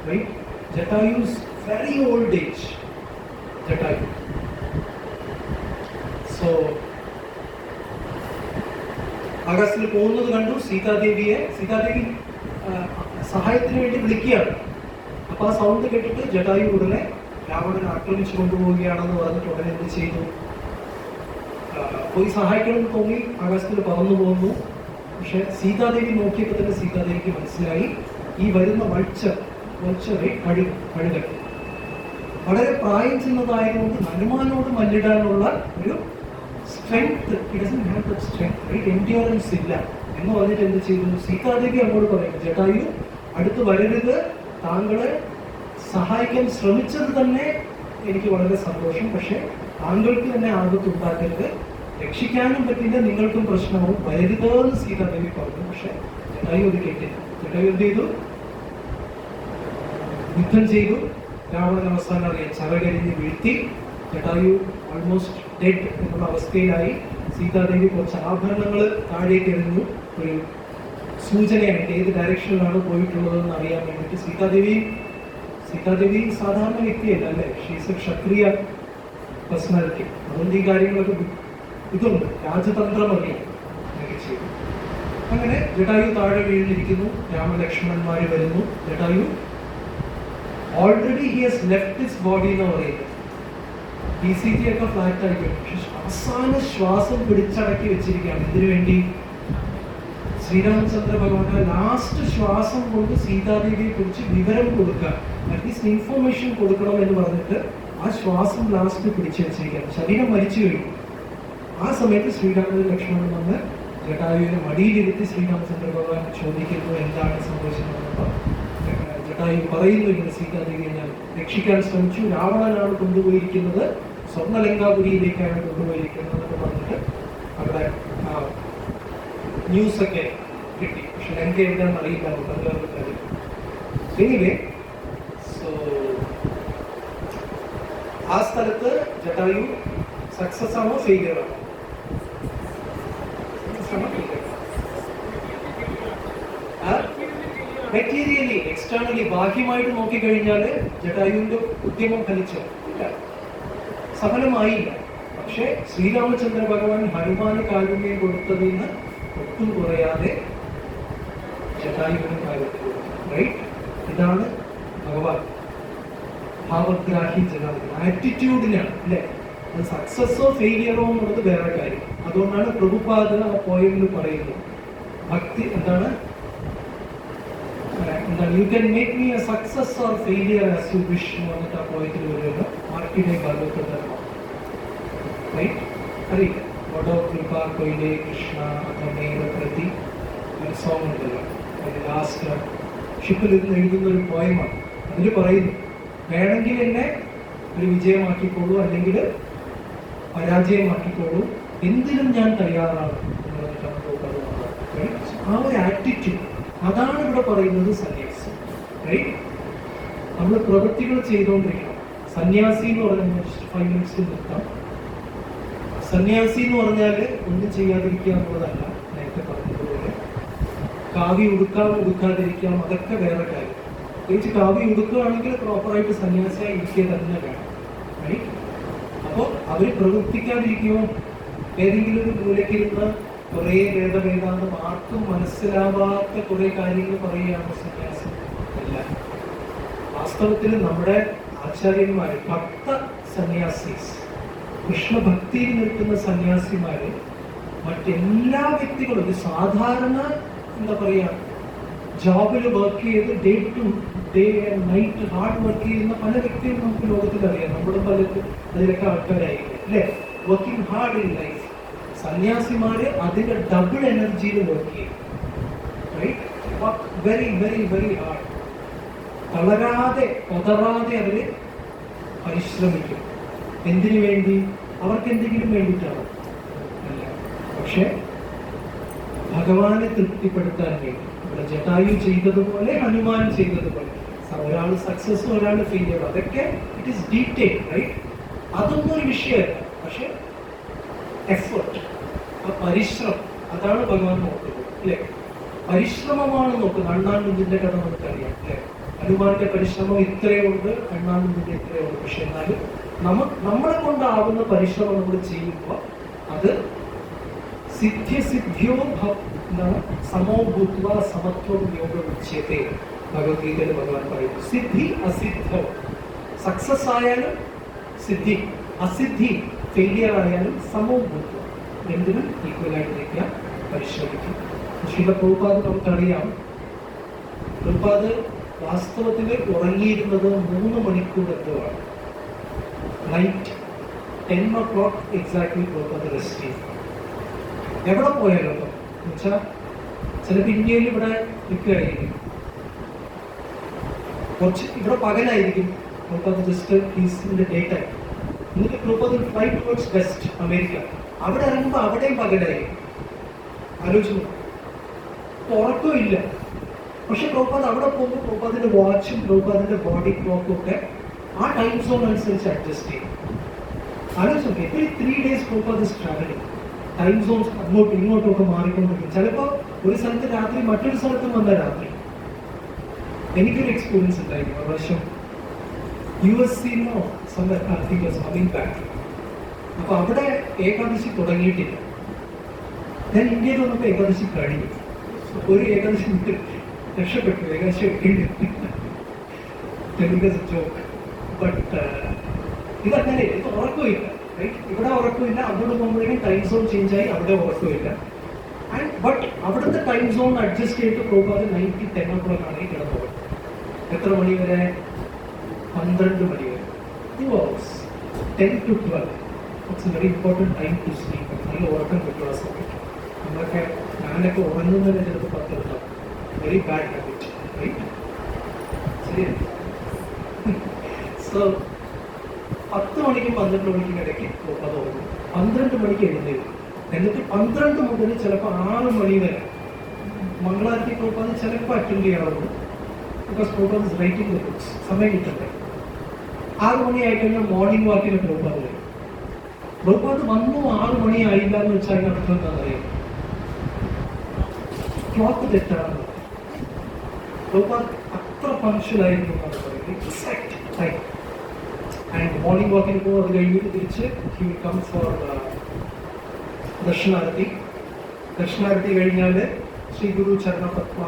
റൈറ്റ്. ജടായുസ് very old age. Jatayu. So ആകാശത്തിൽ പോകുന്നത് കണ്ടു. സീതാദേവി സഹായത്തിന് വേണ്ടി വിളിക്കുകയാണ്. അപ്പൊ ആ സൗണ്ട് കേട്ടിട്ട് ജടായു ഉടനെ രാവണൻ ആക്രമിച്ചു കൊണ്ടുപോവുകയാണെന്ന് പറഞ്ഞിട്ട് ഉടനെ എന്ത് ചെയ്തു? പോയി സഹായിക്കണമെന്ന് തോന്നി ആകാശത്തിൽ പറന്നു പോകുന്നു. പക്ഷെ സീതാദേവി നോക്കിയപ്പോൾ തന്നെ സീതാദേവിക്ക് മനസ്സിലായി ഈ വരുന്ന വൾച്ചറെ കഴുകൻ വളരെ പ്രായം ചെന്നതായതുകൊണ്ട് ഹനുമാനോട് മല്ലിടാനുള്ള ഒരു സ്ട്രെങ്ത്, എൻഡ്യൂറൻസ് ഇല്ല എന്ന് പറഞ്ഞിട്ട് എന്ത് ചെയ്തു? സീതാദേവി അങ്ങോട്ട് പറയും, ജടായു അടുത്ത് വരരുത്, താങ്കളെ സഹായിക്കാൻ ശ്രമിച്ചത് തന്നെ എനിക്ക് വളരെ സന്തോഷം, പക്ഷെ താങ്കൾക്ക് തന്നെ ആപത്തുണ്ടാക്കരുത്, രക്ഷിക്കാനും പറ്റില്ല, നിങ്ങൾക്കും പ്രശ്നമാവും, വരരുതെന്ന് സീതാദേവി പറഞ്ഞു. പക്ഷെ ജടായു അത് കേട്ടില്ല. ജടായു എന്ത് ചെയ്തു? യുദ്ധം ചെയ്തു. രാവണൻ അവസാനം അറിയാം ചവകരിഞ്ഞ് വീഴ്ത്തി. ജടായു ഓൾമോസ്റ്റ് ഡെഡ് എന്നുള്ള അവസ്ഥയിലായി. സീതാദേവി കുറച്ച് ആഭരണങ്ങൾ താഴേക്ക് എറിഞ്ഞു, ഒരു സൂചനയായിട്ട് ഏത് ഡയറക്ഷനിലാണ് പോയിട്ടുള്ളതെന്ന് അറിയാൻ വേണ്ടിയിട്ട്. സീതാദേവി സാധാരണ വ്യക്തിയല്ല അല്ലേ, ഷീസ് എ ക്ഷത്രിയ പേഴ്സണാലിറ്റി. അതുകൊണ്ട് ഈ കാര്യങ്ങളൊക്കെ ഇതുണ്ട്, രാജതന്ത്രം അറിയാം എന്നൊക്കെ ചെയ്തു. അങ്ങനെ ജടായു താഴെ വീണിരിക്കുന്നു. രാമലക്ഷ്മണന്മാര് വരുന്നു. Jatayu already he has left his body എന്ന് പറയുന്നത്. BCG ഒക്കെ ഫ്ലാറ്റ് ആയിരിക്കും, പക്ഷെ അവസാന ശ്വാസം പിടിച്ചടക്കി വെച്ചിരിക്കുകയാണ്. ഇതിനു വേണ്ടി ശ്രീരാമചന്ദ്ര ഭഗവാന്റെ ലാസ്റ്റ് ശ്വാസം കൊണ്ട് സീതാദേവിയെ കുറിച്ച് വിവരം കൊടുക്കുക, അറ്റ്ലീസ്റ്റ് ഇൻഫോർമേഷൻ കൊടുക്കണം എന്ന് പറഞ്ഞിട്ട് ആ ശ്വാസം ലാസ്റ്റ് പിടിച്ചു വെച്ചിരിക്കുകയാണ്. ശരീരം മരിച്ചു കഴിഞ്ഞു. ആ സമയത്ത് ശ്രീരാമൻ ലക്ഷ്മണൻ വന്ന് ജടായുവിനെ മടിയിലിരുത്തി ശ്രീരാമചന്ദ്ര ഭഗവാൻ ചോദിക്കുന്നു എന്താണ് സംഭവിച്ചത്. ജടായു പറയുന്നു, ഇങ്ങനെ സീതാദേവിയെ ഞാൻ രക്ഷിക്കാൻ ശ്രമിച്ചു, രാവണനാണ് കൊണ്ടുപോയിരിക്കുന്നത്, സ്വർണ്ണലങ്കാപുരിയിലേക്കാണ് കൊണ്ടുപോയിരിക്കുന്നത് എന്നൊക്കെ പറഞ്ഞിട്ട് അവിടെ ന്യൂസൊക്കെ കിട്ടി. പക്ഷെ ലങ്ക എവിടെയാണെന്ന് അറിയില്ല, നമുക്ക് കാര്യം. എനിവേ, സോ ആ സ്ഥലത്ത് ജടായു സക്സസ് ആണോ ഫെയിലിയർ ആണോ? മെറ്റീരിയലി എക്സ്റ്റേണലി ബാഹ്യമായിട്ട് നോക്കിക്കഴിഞ്ഞാൽ ജടായുവിന്റെ ഉദ്യമം ഫലിച്ചോ? ഇല്ല, സഫലമായില്ല. പക്ഷെ ശ്രീരാമചന്ദ്ര ഭഗവാൻ ഹനുമാന് കാരുണ്യം കൊടുത്തതിൽ നിന്ന് ഒട്ടും കുറയാതെ ജടായുവിന് കാരുണ്യം കൊടുത്തു. റൈറ്റ്. ഇതാണ് ഭഗവാൻ ഭാവഗ്രാഹി ജനാധിപത്യം. ആറ്റിറ്റ്യൂഡിനാണ് അല്ലെ, അത് സക്സസ്സോ ഫെയിലിയറോ എന്നുള്ളത് വേറെ കാര്യം. അതുകൊണ്ടാണ് പ്രഭുപാദ ആ പോയിന്റിൽ പറയുന്നത് ഭക്തി എന്താണ്, you can make me A success or failure as you wish എന്ന് പറഞ്ഞിട്ട് ആ പോയിന്റിൽ വരുന്നത് മാർക്കിനെ ഭാഗവതം. റൈറ്റ്. അറിയില്ല, വടോ കൃപ കൊയിലേ കൃഷ്ണ അമ്മേവ പ്രതി ഒരു സോങ് ഉണ്ടല്ലോ, അതിന്റെ ലാസ്റ്റ് ഷിപ്പിൽ ഇരുന്ന് എഴുതുന്ന ഒരു പോയമാണ്. അതിൽ പറയുന്നു, വേണമെങ്കിൽ എന്നെ ഒരു വിജയമാക്കിക്കോളൂ, അല്ലെങ്കിൽ പരാജയമാക്കിക്കോളൂ, എന്തിനും ഞാൻ തയ്യാറാണ് എന്ന് പറഞ്ഞിട്ടാണ് പ്രഭുപാദ വന്നത്. ആ ഒരു ആറ്റിറ്റ്യൂഡ്, അതാണ് ഇവിടെ പറയുന്നത് സന്യാസി. റൈറ്റ്? നമ്മൾ പ്രവൃത്തികൾ ചെയ്തുകൊണ്ടിരിക്കണം. സന്യാസി എന്ന് പറഞ്ഞാൽ 5 മിനിറ്റ്സ് നിർത്താം. സന്യാസി എന്ന് പറഞ്ഞാൽ ഒന്നും ചെയ്യാതിരിക്കുക എന്നുള്ളതല്ല. നേരത്തെ പറഞ്ഞതുപോലെ കാവി ഉടുക്കാം ഉടുക്കാതിരിക്കാം, അതൊക്കെ വേറെ കാര്യം. പ്രത്യേകിച്ച് കാവി ഉടുക്കുകയാണെങ്കിൽ പ്രോപ്പറായിട്ട് സന്യാസിയായി ഇരിക്കുക തന്നെ വേണം. റൈറ്റ്? അപ്പോൾ അവർ പ്രവർത്തിക്കാതിരിക്കുമോ? ഏതെങ്കിലും ഒരു മൂലയ്ക്കിരുന്ന് കുറേ വേദവേദാന്തം ആർക്കും മനസ്സിലാവാത്ത കുറേ കാര്യങ്ങൾ പറയുകയാണ് സന്യാസം. അല്ല, വാസ്തവത്തിൽ നമ്മുടെ ആചാര്യന്മാർ, ഭക്ത സന്യാസീസ്, കൃഷ്ണഭക്തിയിൽ നിൽക്കുന്ന സന്യാസിമാര് മറ്റെല്ലാ വ്യക്തികളും ഒരു സാധാരണ എന്താ പറയാ ജോബിൽ വർക്ക് ചെയ്ത് day to day and night hard work ചെയ്യുന്ന പല വ്യക്തികളും നമുക്ക് ലോകത്തിൽ അറിയാം. നമ്മുടെ പലർക്കും അതിലൊക്കെ ആൾക്കാരായിരിക്കും അല്ലേ? Working hard in life. സന്യാസിമാര് അതിന്റെ ഡബിൾ എനർജിയിൽ വർക്ക് ചെയ്യും. Right? Work very very very hard. തളരാതെ പതറാതെ അവര് പരിശ്രമിക്കും. എന്തിനു വേണ്ടി? അവർക്ക് എന്തെങ്കിലും വേണ്ടിയിട്ടാണ് അല്ല, പക്ഷെ ഭഗവാനെ തൃപ്തിപ്പെടുത്താൻ വേണ്ടി. ഇവിടെ ജടായു ചെയ്തതുപോലെ, ഹനുമാൻ ചെയ്തതുപോലെ. ഒരാൾ സക്സസ്, ഒരാൾ ഫെയിലിയർ, അതൊക്കെ ഇറ്റ് ഈസ് ഡീറ്റെയിൽ. റൈറ്റ്? അതൊന്നും ഒരു വിഷയമല്ല. പക്ഷെ എഫേർട്ട്, ആ പരിശ്രമം, അതാണ് ഭഗവാൻ നോക്കുന്നത് അല്ലെ? പരിശ്രമമാണ് നോക്കുന്നത്. അണ്ണാൻകുഞ്ഞിന്റെ കഥ നമുക്കറിയാം അല്ലെ? ഹനുമാന്റെ പരിശ്രമം ഇത്രയേ ഉണ്ട്, അണ്ണാൻകുഞ്ഞിന്റെ ഇത്രയേ ഉണ്ട്. പക്ഷെ എന്നാലും നമ്മളെ കൊണ്ടാവുന്ന പരിശ്രമം നമ്മൾ ചെയ്യുമ്പോൾ അത് സിദ്ധ്യോ എന്താണ് സമോ ഭൂത്വ സമത്വം യോഗ ഉച്യത്തെ ഭഗവത്ഗീതയിൽ ഭഗവാൻ പറയുന്നു. സിദ്ധി അസിദ്ധം, സക്സസ് ആയാലും സിദ്ധി, അസിദ്ധി ഫെയിലിയർ ആയാലും സമോ ഭൂത്വ, എന്തിനും ഈക്വലായിട്ടിരിക്കാൻ പരിശ്രമിക്കും. ശ്രീല പ്രഭുപാദ് നമുക്കറിയാം, പ്രഭുപാദ് വാസ്തവത്തിൽ ഉറങ്ങിയിരുന്നത് 3 മണിക്കൂർ എന്തോആണ്. Night 10 o'clock exactly Prabhupad rest ചെയ്തു. എവിടെ പോയാലോ എന്നുവെച്ചാൽ ചിലപ്പോൾ ഇന്ത്യയിൽ ഇവിടെ നിൽക്കുകയായിരിക്കും, കുറച്ച് ഇവിടെ പകലായിരിക്കും. പ്രഭുപാദ് ജസ്റ്റ് ഹീസിന്റെ ഡേ ടൈം. എന്നിട്ട് Prabhupad fly towards west America. അവിടെ ഇറങ്ങുമ്പോൾ അവിടെയും പകലായിരിക്കും. ആലോചിച്ചു, ഉറക്കവും ഇല്ല. പക്ഷെ പ്രഭുപാദ് അവിടെ പോകുമ്പോൾ പ്രഭുപാദിന്റെ വാച്ചും പ്രഭുപാദിന്റെ ബോഡി ക്ലോക്കും ഒക്കെ ആ ടൈം സോൺ അനുസരിച്ച് അഡ്ജസ്റ്റ് ചെയ്യും. ആലോചിച്ചു, every 3 days Prabhupad is travelling. Time zones അങ്ങോട്ടും ഇങ്ങോട്ടും ഒക്കെ മാറിക്കൊണ്ടിരിക്കും. ചിലപ്പോൾ ഒരു സ്ഥലത്ത് രാത്രി, മറ്റൊരു സ്ഥലത്തും വന്ന രാത്രി. എനിക്കൊരു എക്സ്പീരിയൻസ് ഉണ്ടായിരുന്നു. ഒരു പ്രാവശ്യം USCന്നോ കമ്മിങ് ബാക്ക്. അപ്പൊ അവിടെ ഏകാദശി തുടങ്ങിയിട്ടില്ല. ഞാൻ ഇന്ത്യയിൽ വന്നപ്പോൾ ഏകാദശി കഴിഞ്ഞു. ഒരു ഏകാദശി വിട്ട് രക്ഷപ്പെട്ടു. ഏകാദശി ജോക്ക്. ബട്ട് ഇതങ്ങനെ, ഇത് ഉറക്കമില്ല. റൈറ്റ്? ഇവിടെ ഉറക്കമില്ല, അങ്ങോട്ട് പോകുമ്പോഴേക്കും ടൈം സോൺ ചേഞ്ച് ആയി അവിടെ ഉറക്കമില്ല. ആൻഡ് ബട്ട് അവിടുത്തെ ടൈം സോൺ അഡ്ജസ്റ്റ് ചെയ്തിട്ട് പ്രഭുപാദ് നൈറ്റ് 10 o'clock ആണെങ്കിൽ കിടന്നു. എത്ര മണി വരെ? 12 മണി വരെ. 2 hours, 10 to 12. It's a very important time to sleep. നല്ല ഉറക്കം കിട്ടുക സമയത്ത്. നമ്മളൊക്കെ, ഞാനൊക്കെ ഉറങ്ങുന്നതിന് ചിലപ്പോൾ 10 ഉണ്ടാവും. Very bad habit. റൈറ്റ്? ശരിയല്ല? സോ 10 മണിക്കും 12 മണിക്കും ഇടയ്ക്ക് അത് ഉറങ്ങും. 12 മണിക്ക് എഴുന്നേൽക്കും. എന്നിട്ട് 12 മുതൽ ചിലപ്പോൾ 6 മണി വരെ മംഗളാരത്തി പ്രഭുപാദ് ചിലപ്പോൾ അറ്റൻഡ് ചെയ്യാറുണ്ട്. Because Prabhupada is writing the books. സമയം കിട്ടണ്ടേ? 6 മണി ആയിക്കഴിഞ്ഞാൽ മോർണിംഗ് വാക്കിന് പ്രഭുപാദ് വരും. പ്രഭുപാദ് വന്നു 6 മണി ആയില്ല എന്ന് വെച്ചാൽ അതിന് അർത്ഥം എന്താണെന്നറിയാം? ക്ലോക്ക് തെറ്റാണെന്ന്. പ്രഭുപാദ് അത്ര പങ്ക്ച്വലായിരുന്നു എന്നാണ് പറയുന്നത്. Exact time. ആൻഡ് മോർണിംഗ് വാക്കിന് പോകും. അത് കഴിഞ്ഞിട്ട് തിരിച്ച് ഹി വിൽ കം ഫോർ ദക്ഷിണാരതി. ദക്ഷിണാരതി കഴിഞ്ഞാൽ ശ്രീ ഗുരു ചരണപത്മ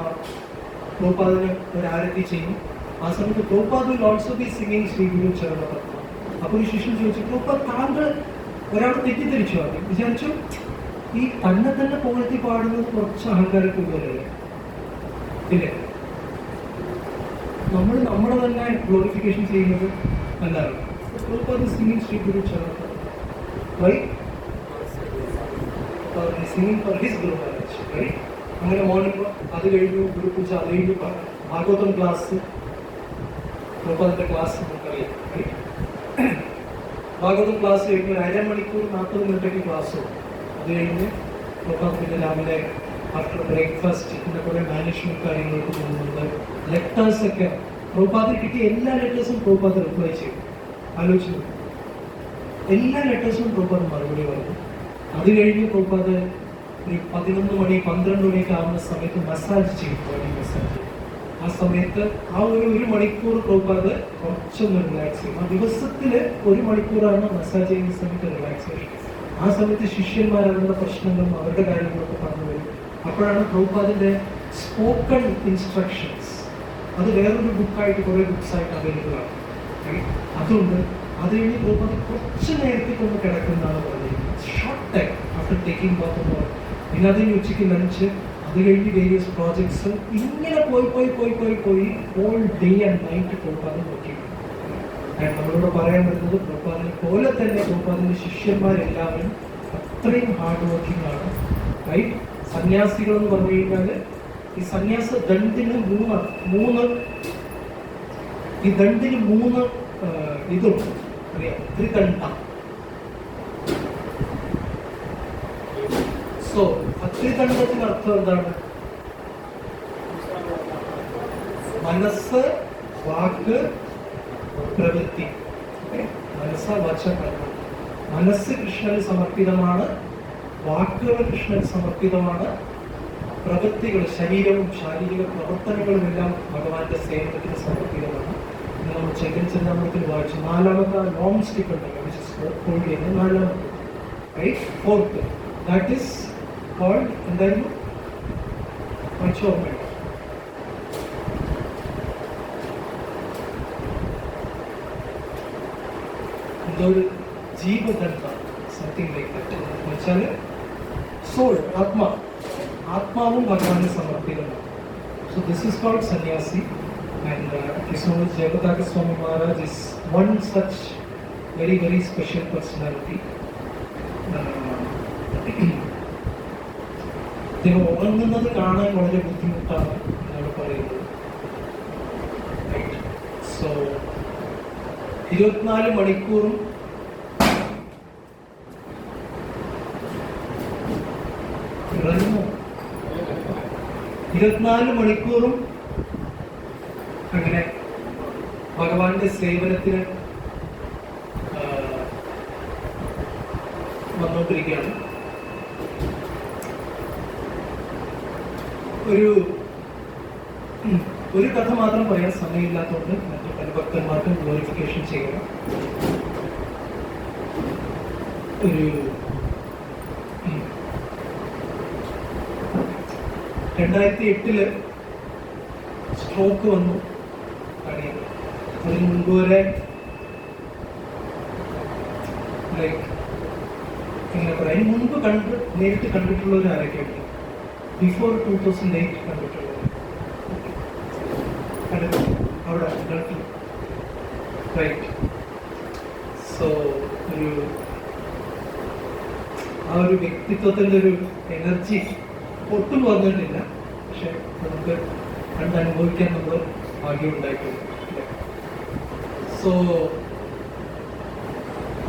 പ്രഭുപാദിന് ഒരു ആരതി ചെയ്യും. ആ സമയത്ത് Prabhupad will also be singing Shri Guru Charanapadma. അപ്പോൾ ഒരു ശിഷ്യൻ ചോദിച്ചു, പ്രഭുപാദ് താങ്കൾ ഒരാൾ തെറ്റിദ്ധരിച്ചു. ആദ്യം വിചാരിച്ചു ഈ തന്നെ പുകഴ്ത്തി പാടുന്നത് കുറച്ച് അഹങ്കാരം കൂടുതലല്ലേ? ഇല്ലേ? നമ്മൾ തന്നെ ഗ്ലോറിഫിക്കേഷൻ ചെയ്യുന്നത് നല്ലതാണ്. Prabhupad singing Shri Guru Charanapadma. Why? Singing for his Guru Maharaj. Right? അങ്ങനെ മോർണിംഗ് അത് കഴിഞ്ഞു, ഗുരുപൂജ അത് കഴിഞ്ഞു, ഭാഗവതം ക്ലാസ്, പ്രഭുപാദിന്റെ ക്ലാസ് നമുക്കറിയാം. റൈറ്റ്? ഭാഗവതം ക്ലാസ് കഴിഞ്ഞ് ഒരു അരമണിക്കൂർ 40 മിനിറ്റൊക്കെ ക്ലാസ് ഉണ്ട്. അത് കഴിഞ്ഞ് പ്രഭാത് പിന്നെ രാവിലെ ആഫ്റ്റർ ബ്രേക്ക്ഫാസ്റ്റ് പിന്നെ കുറേ മാനേജ്മെന്റ് കാര്യങ്ങൾക്ക് പോകുന്നുണ്ട്. ലെറ്റേഴ്സ് ഒക്കെ പ്രഭാതിൽ കിട്ടിയ എല്ലാ ലെറ്റേഴ്സും പ്രഭാത് റിപ്ലൈ ചെയ്യും. ആലോചിച്ചു, എല്ലാ ലെറ്റേഴ്സും പ്രഭാത് മറുപടി പറഞ്ഞു. അത് കഴിഞ്ഞ് പ്രഭാത് ഒരു 11 മണി 12 മണിയൊക്കെ ആവുന്ന സമയത്ത് മസാജ് ചെയ്യും, ബോഡി മസാജ്. ആ സമയത്ത് ആ ഒരു മണിക്കൂർ പ്രഭാത് കുറച്ചൊന്ന് റിലാക്സ് ചെയ്യും. ആ ദിവസത്തിൽ 1 മണിക്കൂറാണ് മസാജ് ചെയ്യുന്ന സമയത്ത് റിലാക്സേഷൻ. ആ സമയത്ത് ശിഷ്യന്മാർ അവരുടെ പ്രശ്നങ്ങളും അവരുടെ കാര്യങ്ങളൊക്കെ പറഞ്ഞു വരും. അപ്പോഴാണ് പ്രഭുപാദിന്റെ സ്പോക്കൺ ഇൻസ്ട്രക്ഷൻസ്, അത് വേറൊരു ബുക്കായിട്ട് കുറേ ബുക്സായിട്ട് അവൈലബിൾ ആണ്. അതുകൊണ്ട് അത് കഴിഞ്ഞ് പ്രഭുപാദ് കുറച്ച് നേരത്തേക്ക് ഒന്ന് കിടക്കുന്നതാണ് പറഞ്ഞിരിക്കുന്നത്. Short time after taking bath എന്ന് പറയും. പിന്നെ അത് കഴിഞ്ഞ് ഉച്ചയ്ക്ക് ലഞ്ച്, അത് കഴിഞ്ഞ് വേരിയസ് പ്രോജക്ട്സ്, ഇങ്ങനെ പോയി all day and night Prabhupada നോക്കിയിട്ടുണ്ട്. നമ്മളോട് പറയാൻ വരുന്നത് പ്രഭുപാദിനെ പോലെ തന്നെ പ്രഭുപാദിന്റെ ശിഷ്യന്മാരെല്ലാവരും അത്രയും ഹാർഡ് വർക്കിംഗ് ആണ്. റൈറ്റ്? സന്യാസികൾ എന്ന് പറഞ്ഞു കഴിഞ്ഞാൽ ഈ സന്യാസ ദണ്ഡിന് ഈ ദണ്ഡിന് മൂന്ന് ഇതുണ്ട്, അറിയാം, ത്രിദണ്ഡ. സോ ത്രിദണ്ഡത്തിന് അർത്ഥം എന്താണ്? മനസ്സ്, വാക്ക്, പ്രവൃത്തി. മനസ്സ, വാച, കർമ്മം. മനസ്സ് കൃഷ്ണന് സമർപ്പിതമാണ്, വാക്കുകൾ കൃഷ്ണന് സമർപ്പിതമാണ്, പ്രവൃത്തികൾ, ശരീരവും ശാരീരിക പ്രവർത്തനങ്ങളും എല്ലാം ഭഗവാന്റെ സേവനത്തിന് സമർപ്പിതമാണ്. ഇന്ന് നമ്മൾ ചൈതന്യചരിതാമൃതത്തിൽ വായിച്ചു. 4ാമത്തെ നോൺ സ്റ്റിക്ക് ഉണ്ടെങ്കിൽ 4ാമത്തെ, right? 4th that is called എന്തായിരുന്നു? ഓർമ്മയുണ്ട്? ഒരു ജീവദണ്ഡ, സംതിങ് ലൈക്ക് ദാറ്റ്. എന്ന് വെച്ചാൽ സോൾ, ആത്മാവും ഭഗവാന് സമർപ്പിതമാണ്. സോ ദിസ് ഈസ് കോൾഡ് സന്യാസി. And Jayaprakasha Swami Maharaj is one such very very special personality. അദ്ദേഹം ഉറങ്ങുന്നത് കാണാൻ വളരെ ബുദ്ധിമുട്ടാണ് എന്നാണ് പറയുന്നത്. സോ 24 മണിക്കൂറും ഇറങ്ങുമോ? 24 മണിക്കൂറും അങ്ങനെ ഭഗവാന്റെ സേവനത്തിന് വന്നുകൊണ്ടിരിക്കുകയാണ്. ഒരു കഥ മാത്രം പറയാൻ സമയമില്ലാത്തതുകൊണ്ട് മറ്റു പല ഭക്തന്മാർക്കും ഗ്ലോറിഫിക്കേഷൻ ചെയ്യണം. ഒരു 2008 സ്ട്രോക്ക് വന്നു. അതിന് മുൻപ് വരെ ലൈക്ക് എങ്ങനെ പറയാം, അതിന് മുൻപ് നേരിട്ട് കണ്ടിട്ടുള്ളവർ ആരൊക്കെയുണ്ട്? ബിഫോർ 2008 കണ്ടിട്ടുള്ളത് അവിടെ ഗൾഫിൽ, റൈറ്റ്? സോ ആ ഒരു വ്യക്തിത്വത്തിൻ്റെ ഒരു എനർജി ഒട്ടും വന്നിട്ടില്ല. പക്ഷെ നമുക്ക് കണ്ടനുഭവിക്കാൻ നമ്മൾ ഭാഗ്യമുണ്ടായിട്ടുണ്ട്. സോ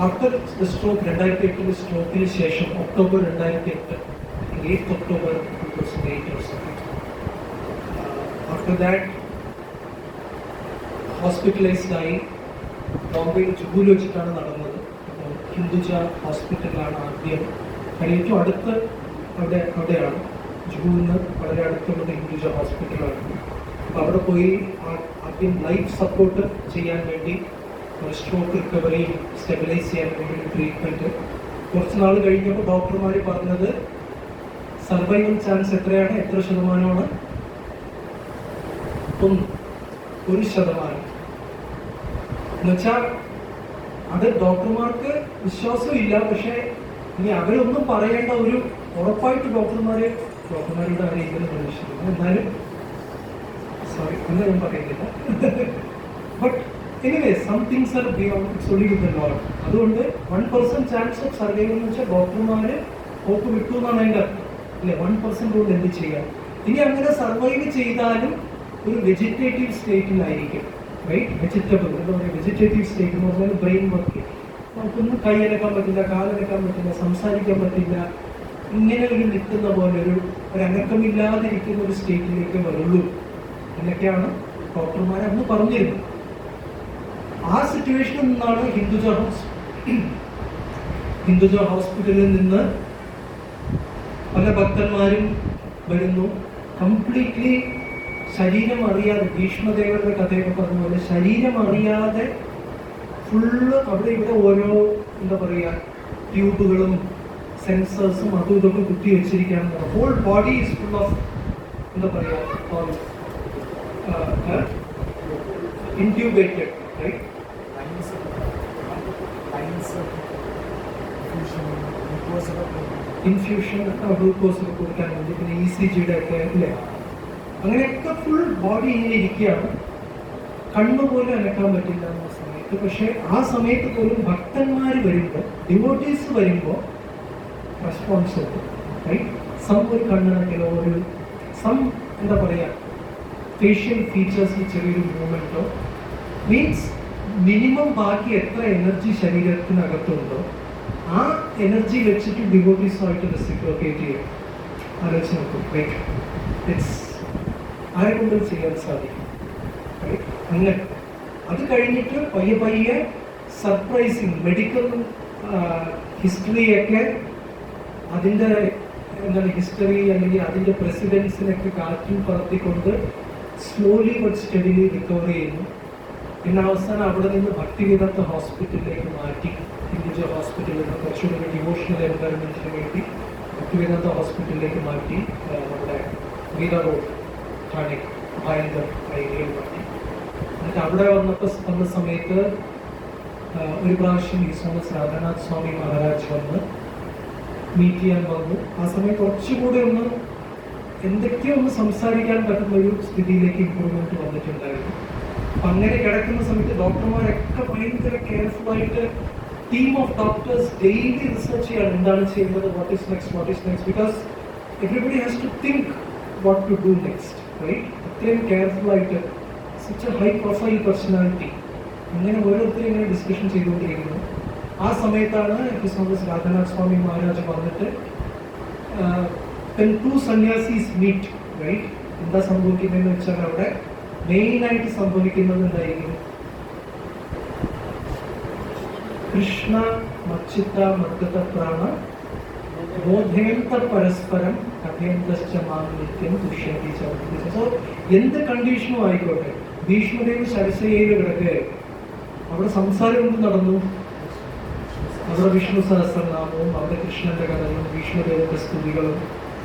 ആഫ്റ്റർ ദ സ്ട്രോക്ക്, 2008 സ്ട്രോക്കിന് ശേഷം October 2008, 8th October 2008 or something. After that, hospitalized ആയി. ബോംബെയിൽ ജുഹുവിൽ വെച്ചിട്ടാണ് നടന്നത്. അപ്പോൾ ഹിന്ദുജ ഹോസ്പിറ്റലിലാണ് ആദ്യം. ഏറ്റവും അടുത്ത് അവിടെയാണ്, ജുഹുവിന് വളരെ അടുത്തുള്ള ഹിന്ദുജ ഹോസ്പിറ്റലാണ്. അപ്പോൾ അവിടെ പോയി ആദ്യം ലൈഫ് സപ്പോർട്ട് ചെയ്യാൻ വേണ്ടി, സ്ട്രോക്ക് റിക്കവറി സ്റ്റെബിലൈസ് ചെയ്യാൻ വേണ്ടി ട്രീറ്റ്മെൻറ്റ്. കുറച്ച് നാൾ കഴിഞ്ഞപ്പോൾ ഡോക്ടർമാർ പറഞ്ഞത് സർവൈവൽ ചാൻസ് എത്രയാണ്, എത്ര ശതമാനമാണ്? 1%. എന്നുവെച്ചാൽ അത് ഡോക്ടർമാർക്ക് വിശ്വാസമില്ല. പക്ഷേ ഇനി അവരൊന്നും പറയേണ്ട ഒരു ഉറപ്പായിട്ട് ഡോക്ടർമാരുടെ അറിയിക്കുന്ന പ്രതീക്ഷിക്കുന്നു. എന്നാലും സോറി എന്ന് ഞാൻ പറയുന്നില്ല. But anyway some things are beyond, it's only with the lord. അതുകൊണ്ട് 1% ചാൻസ് ഓഫ് സർവൈവൽ എന്ന് വെച്ചാൽ ഡോക്ടർമാർ ഹോപ്പ് വിട്ടു എന്നാണ് അതിൻ്റെ അർത്ഥം, അല്ലെ? 1% കൊണ്ട് എന്ത് ചെയ്യാം? ഇനി അങ്ങനെ സർവൈവ് ചെയ്താലും ഒരു വെജിറ്റേറ്റീവ് സ്റ്റേറ്റിലായിരിക്കും, റൈറ്റ്? വെജിറ്റബിൾ എന്താ പറയുക, വെജിറ്റേറ്റീവ് സ്റ്റേറ്റ് എന്ന് പറഞ്ഞാൽ ബ്രെയിൻ വർക്ക്. നമുക്കൊന്നും കൈയനക്കാൻ പറ്റില്ല, കാലനക്കാൻ പറ്റില്ല, സംസാരിക്കാൻ പറ്റില്ല. ഇങ്ങനെ ഒരു നിൽക്കുന്ന പോലെ ഒരു അനക്കമില്ലാതിരിക്കുന്ന ഒരു സ്റ്റേറ്റിലേക്ക് വരുള്ളൂ എന്നൊക്കെയാണ് ഡോക്ടർമാർ അന്ന് പറഞ്ഞിരുന്നത്. ആ സിറ്റുവേഷനിൽ നിന്നാണ് ഹിന്ദുജ ഹോസ്പിറ്റലിൽ നിന്ന് പല ഭക്തന്മാരും വരുന്നു. കംപ്ലീറ്റ്ലി ശരീരം അറിയാതെ, ഭീഷ്മദേവരുടെ കഥയൊക്കെ പറഞ്ഞ പോലെ ശരീരം അറിയാതെ ഫുള്ള് അവിടെ ഇവിടെ ഓരോ എന്താ പറയുക ട്യൂബുകളും സെൻസേഴ്സും അതും ഇതൊക്കെ കുത്തി വെച്ചിരിക്കുകയാണ്. Whole body is full of എന്താ പറയുക ഇൻട്യൂബേറ്റഡ്, റൈറ്റ്? ഇൻഫ്യൂഷൻ ഗ്ലൂക്കോസ് ഒക്കെ കൊടുക്കാൻ വേണ്ടി, പിന്നെ ECG ഒക്കെ അല്ലേ, അങ്ങനെയൊക്കെ ഫുൾ ബോഡി ഇങ്ങനെ ഇരിക്കുകയാണ്. കണ്ണുപോലും അനക്കാൻ പറ്റില്ല എന്ന സമയത്ത്. പക്ഷെ ആ സമയത്ത് പോലും ഭക്തന്മാർ വരുമ്പോൾ, ഡിവോട്ടീസ് വരുമ്പോൾ റെസ്പോൺസ് ഒരു കണ്ണടക്കലോ ഒരു എന്താ പറയുക ഫേഷ്യൽ ഫീച്ചേഴ്സിൽ ചെറിയൊരു മൂവ്മെന്റോ, മീൻസ് മിനിമം ബാക്കി എത്ര എനർജി ശരീരത്തിനകത്തുണ്ടോ ആ എനർജി വെച്ചിട്ട് ഡിവോട്ടീസുമായിട്ട് റെസിപ്രോക്കേറ്റ് ചെയ്യും. ആലോചിച്ച് നോക്കും. ആരെ കൊണ്ടും ചെയ്യാൻ സാധിക്കും. അങ്ങനെ അത് കഴിഞ്ഞിട്ട് പയ്യെ സർപ്രൈസിങ് മെഡിക്കൽ ഹിസ്റ്ററിയൊക്കെ, അതിൻ്റെ എന്താണ് ഹിസ്റ്ററി അല്ലെങ്കിൽ അതിൻ്റെ പ്രസിഡൻസിനൊക്കെ കാറ്റിൽ പറത്തിക്കൊണ്ട് സ്ലോലി ബട്ട് സ്റ്റഡിലി റിക്കവർ ചെയ്യുന്നു. പിന്നെ അവസാനം അവിടെ നിന്ന് ഭക്തിവേദാന്ത ഹോസ്പിറ്റലിലേക്ക് മാറ്റി. ഹിന്ദുജ ഹോസ്പിറ്റലിൽ നിന്ന് കുറച്ചുകൂടി ഡിവോഷണൽ എൻവയറമെന്റിന് വേണ്ടി ഭക്തിവേദാന്ത ഹോസ്പിറ്റലിലേക്ക് മാറ്റി. നമ്മുടെ ഗീത റോഡ് ഠാണെ ഭയങ്കർ ഏരിയയിൽ മാറ്റി. എന്നിട്ട് അവിടെ വന്ന സമയത്ത് ഒരു പ്രാവശ്യം ഈശ്വരസ് രാധാനാഥ് സ്വാമി മഹാരാജ് വന്ന് മീറ്റ് ചെയ്യാൻ വന്നു. ആ സമയത്ത് കുറച്ചുകൂടി ഒന്ന് എന്തൊക്കെയോ ഒന്ന് സംസാരിക്കാൻ പറ്റുന്ന ഒരു സ്ഥിതിയിലേക്ക് ഇമ്പ്രൂവ്മെന്റ് വന്നിട്ടുണ്ടായിരുന്നു. അപ്പം അങ്ങനെ കിടക്കുന്ന സമയത്ത് ഡോക്ടർമാരൊക്കെ ഭയങ്കര കെയർഫുൾ ആയിട്ട് team of doctors daily research ചെയ്യാണ് എന്താണ് ചെയ്യുന്നത്, what is next, because everybody has to think what to do next, right? അത്രയും കെയർഫുൾ ആയിട്ട് such a high profile personality. അങ്ങനെ ഓരോരുത്തരും ഇങ്ങനെ ഡിസ്കഷൻ ചെയ്തുകൊണ്ടിരിക്കുന്നു. ആ സമയത്താണ് രാധാനാഥ് സ്വാമി മഹാരാജ് വന്നിട്ട് two sannyasis meet, right? എന്താ സംഭവിക്കുന്നതെന്ന് വെച്ചാൽ അവിടെ മെയിനായിട്ട് സംഭവിക്കുന്നത് എന്തായിരിക്കും? കൃഷ്ണ മച്ചിത്ത മദ്ഗത പ്രാണ ബോധേന്ത പരസ്പരം കഥയന്തശ്ച മാം നിത്യം തുഷ്യന്തി ച. സോ എന്ത് കണ്ടീഷനും ആയിക്കോട്ടെ, ഭീഷ്മദേവ് ശരശയിൽ കിടക്കുകയായിരുന്നു. അവിടെ സംസാരം എന്ത് നടന്നു? അവിടെ വിഷ്ണു സഹസ്രനാമവും അവിടെ കൃഷ്ണന്റെ കഥകളും ഭീഷ്മദേവന്റെ സ്തുതികളും,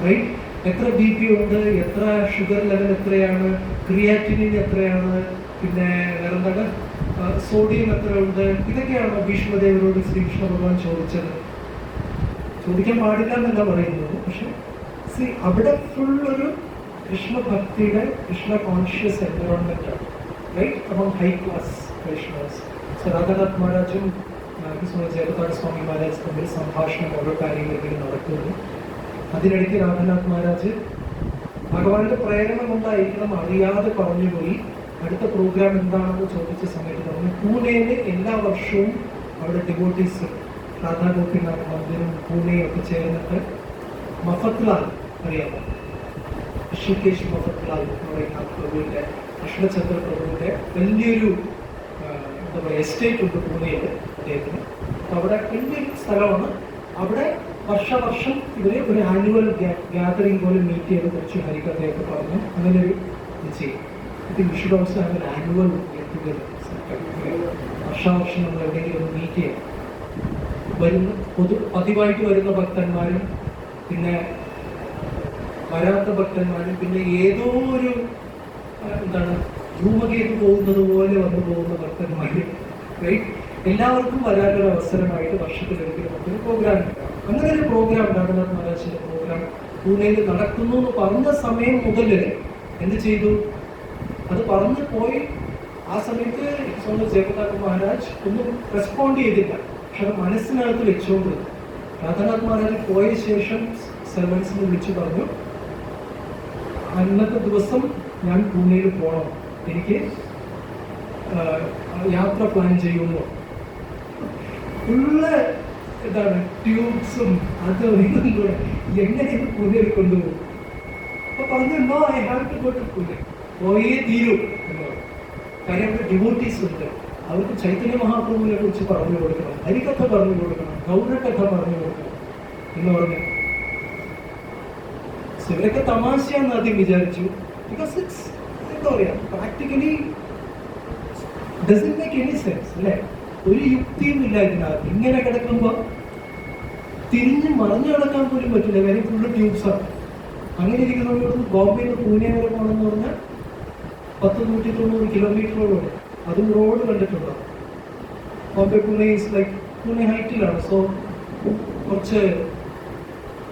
റൈറ്റ്? എത്ര BP ഉണ്ട്, എത്ര ഷുഗർ ലെവൽ എത്രയാണ്, ക്രിയാറ്റിനിൻ എത്രയാണ്, പിന്നെ വേറെന്താണ് സോഡിയം എത്ര ഉണ്ട്, ഇതൊക്കെയാണോ ഭീഷ്മദേവരോട് ശ്രീകൃഷ്ണ ഭഗവാൻ ചോദിച്ചത്? ചോദിക്കാൻ പാടില്ല എന്നല്ല പറയുന്നത്. പക്ഷെ അവിടെ ഫുൾ ഒരു കൃഷ്ണഭക്തിയുടെ കൃഷ്ണ കോൺഷ്യസ് എൻവയോൺമെന്റ് ആണ്, റൈറ്റ്? അപ്പം ഹൈ ക്ലാസ് വൈഷ്ണവസ്. സോ രാധാനാഥ് മഹാരാജും ജയപ്രതാപ സ്വാമി മഹാരാജ് തമ്മിൽ സംഭാഷണം ഓരോ കാര്യങ്ങളിലേക്ക് നടക്കുന്നു. അതിനിടയ്ക്ക് രാധാനാഥ് മഹാരാജ് ഭഗവാന്റെ പ്രേരണ കൊണ്ടായിരിക്കണം അറിയാതെ പറഞ്ഞുപോയി അടുത്ത പ്രോഗ്രാം എന്താണെന്ന് ചോദിച്ച സമയത്ത് പറഞ്ഞു പൂനെയിൽ എല്ലാ വർഷവും അവിടെ ഡിവോട്ടീസ് രാധാ ഗോപിനാഥ് മന്ദിരം പൂനെയും ഒക്കെ ചേർന്നിട്ട് മഫത്ലാൽ അറിയാമോ? ഋഷികേശ് മഫത്ലാൽ എന്ന് പറയുന്ന പ്രഭുവിൻ്റെ, കൃഷ്ണചന്ദ്ര പ്രഭുവിൻ്റെ വലിയൊരു എന്താ പറയുക എസ്റ്റേറ്റ് ഉണ്ട് പൂനെയിൽ അദ്ദേഹത്തിന്. അപ്പോൾ അവിടെ വലിയൊരു സ്ഥലമാണ്. അവിടെ വർഷം ഇവരെ ഒരു ആനുവൽ ഗ്യാതറിംഗ് പോലെ മീറ്റ് ചെയ്ത് കുറച്ച് ഹരികഥയൊക്കെ പറഞ്ഞു അങ്ങനെ ഒരു ഇത് ചെയ്യും. We should also have an annual വർഷം നമ്മൾ എവിടെയെങ്കിലും ഒന്ന് മീറ്റ് ചെയ്യാം. പതിവായിട്ട് വരുന്ന ഭക്തന്മാരും പിന്നെ വരാത്ത ഭക്തന്മാരും പിന്നെ ഏതോ ഒരു എന്താണ് ധൂമകേതു പോകുന്നത് പോലെ വന്നു പോകുന്ന ഭക്തന്മാരും, റൈറ്റ്? എല്ലാവർക്കും വരാനൊരു അവസരമായിട്ട് വർഷത്തിലൊരിക്കലും നമുക്കൊരു പ്രോഗ്രാം ഉണ്ടാകും. അങ്ങനെ ഒരു പ്രോഗ്രാം രാധാനാഥ് മഹാരാജിന്റെ പ്രോഗ്രാം പൂനെയിൽ നടക്കുന്നു എന്ന് പറഞ്ഞ സമയം മുതൽ എന്ത് ചെയ്തു? അത് പറഞ്ഞു പോയി. ആ സമയത്ത് ജയപ്രതാപ് മഹാരാജ് ഒന്നും റെസ്പോണ്ട് ചെയ്തില്ല. പക്ഷെ അത് മനസ്സിനകത്ത് വെച്ചുകൊണ്ട് രാധാനാഥ് മഹാരാജ് പോയ ശേഷം സെർവൻസിനെ വിളിച്ചു പറഞ്ഞു, അന്നത്തെ ദിവസം ഞാൻ പൂനെയിൽ പോകണം, എനിക്ക് യാത്ര പ്ലാൻ ചെയ്യുന്നു. ഫുള്ള് എന്താണ് ട്യൂബ്സും അതും ഇതും കൂടെ എങ്ങനെ ഇത് പൂനെയിൽ കൊണ്ടുപോകും? അപ്പൊ പറഞ്ഞു no, I have to go to Pune, പോയേ തീരൂ എന്ന് പറഞ്ഞു. കാര്യം അവിടെ ഡിവോട്ടീസ് ഉണ്ട്, അവർക്ക് ചൈതന്യ മഹാപ്രഭുവിനെ കുറിച്ച് പറഞ്ഞു കൊടുക്കണം, ഹരികഥ പറഞ്ഞു കൊടുക്കണം, ഗൗരകഥ പറഞ്ഞു കൊടുക്കണം എന്ന് പറഞ്ഞു. ഇവരൊക്കെ തമാശയാന്ന് ആദ്യം വിചാരിച്ചു. ബിക്കോസ് ഇറ്റ്സ് എന്താ പറയാ, practically doesn't make any sense അല്ലേ? ഒരു യുക്തിയും ഇല്ല ഇതിനകത്ത്. ഇങ്ങനെ കിടക്കുമ്പോ തിരിഞ്ഞ് മറിഞ്ഞു കിടക്കാൻ പോലും പറ്റില്ല, കാര്യം ഫുള്ള് ട്യൂബ്സാണ്. അങ്ങനെ ഇരിക്കുന്നവരോട് ബോംബെയിൽ നിന്ന് പൂനെ വരെ പോകണമെന്ന് പറഞ്ഞാൽ 190 കിലോമീറ്ററോളം. അതും റോഡ് കണ്ടിട്ടുണ്ടോ? ബോംബെ പൂനെ ഈസ് ലൈക്ക് പൂനെ ഹൈറ്റിലാണ്. സോ കുറച്ച്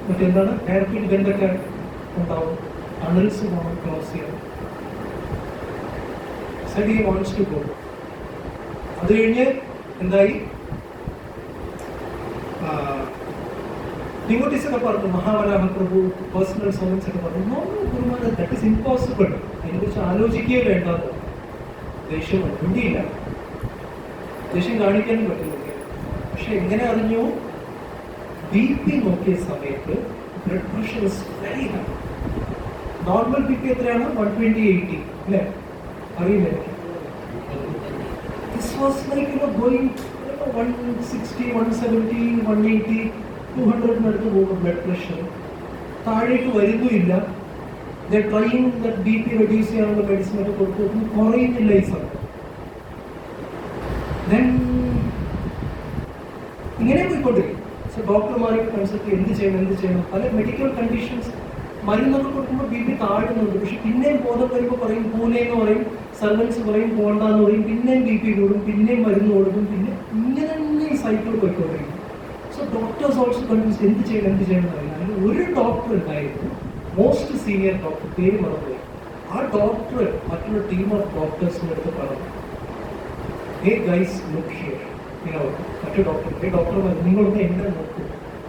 മറ്റെന്താണ് എയർപിൻ ബെൻഡൊക്കെ ഉണ്ടാവും, ടണൽസ് പോകണം, ക്രോസ് ചെയ്യണം. സഡി വാണ്ട്സ് ടു ഗോ. അത് കഴിഞ്ഞ് എന്തായി, ഡിവോട്ടീസ് ഒക്കെ പറഞ്ഞു, മഹാവരാഹ പ്രഭു പേഴ്സണൽ സർവൻസ് ഒക്കെ പറഞ്ഞു, നോ ഗുരുമാരെ, ദാറ്റ് ഇസ് ഇമ്പോസിബിൾ, അതിനെക്കുറിച്ച് ആലോചിക്കുകയേ വേണ്ടത്. ദേഷ്യം വേണ്ടിയില്ല, ദേഷ്യം കാണിക്കാനും പറ്റുന്നില്ല. പക്ഷെ എങ്ങനെ അറിഞ്ഞു? ബി പി നോക്കിയ സമയത്ത് blood pressure is very high. Normal B P എത്രയാണ്? 120/80 അല്ലേ? അറിയില്ല. ദിസ് വാസ് ലൈക്ക് ഗോയിങ് 160, 170, 180, 200 പോകും ബ്ലഡ് പ്രഷർ. താഴേക്ക് വരുന്നുമില്ല. ട്രൈയിങ് ബി പി റെഡ്യൂസ് ചെയ്യാനുള്ള മെഡിസിൻ ഒക്കെ കൊടുത്തു, കുറയുന്നില്ല ഈ സമയം. ദെൻ ഇങ്ങനെ പോയിക്കൊണ്ടിരിക്കും. സോ ഡോക്ടർമാരൊക്കെ കൺസൾട്ട് എന്ത് ചെയ്യണം. പല മെഡിക്കൽ കണ്ടീഷൻസ് മരുന്നൊക്കെ കൊടുക്കുമ്പോൾ ബി പി താഴുന്നുണ്ട്. പക്ഷെ പിന്നെയും ബോധം വരുമ്പോൾ പറയും പൂനെ എന്ന് പറയും, സർവൻസ് പറയും പോകണ്ടെന്ന് പറയും, പിന്നെയും ബി പി കൂടും, പിന്നെയും മരുന്ന് കൊടുക്കും, പിന്നെ ഇങ്ങനെ തന്നെ ഈ സൈക്കിൾ പോയിക്കൊണ്ടിരിക്കും. സോ ഡോക്ടേഴ്സ് ഓൾസോ കൺഫ്യൂസ്, എന്ത് ചെയ്യണം അറിയില്ല. അതിൽ ഒരു ഡോക്ടർ ഉണ്ടായിരുന്നു, മോസ്റ്റ് സീനിയർ ഡോക്ടർ, പേര് മറന്നുപോയി. ആ ഡോക്ടർ മറ്റുള്ള ടീം ഓഫ് ഡോക്ടേഴ്സിൻ്റെ അടുത്ത് പറഞ്ഞു, ഹേ ഗൈസ് ലുക്ക് ഹിയർ. മറ്റു ഡോക്ടർ നിങ്ങളൊന്ന് എന്നെ നോക്കൂ.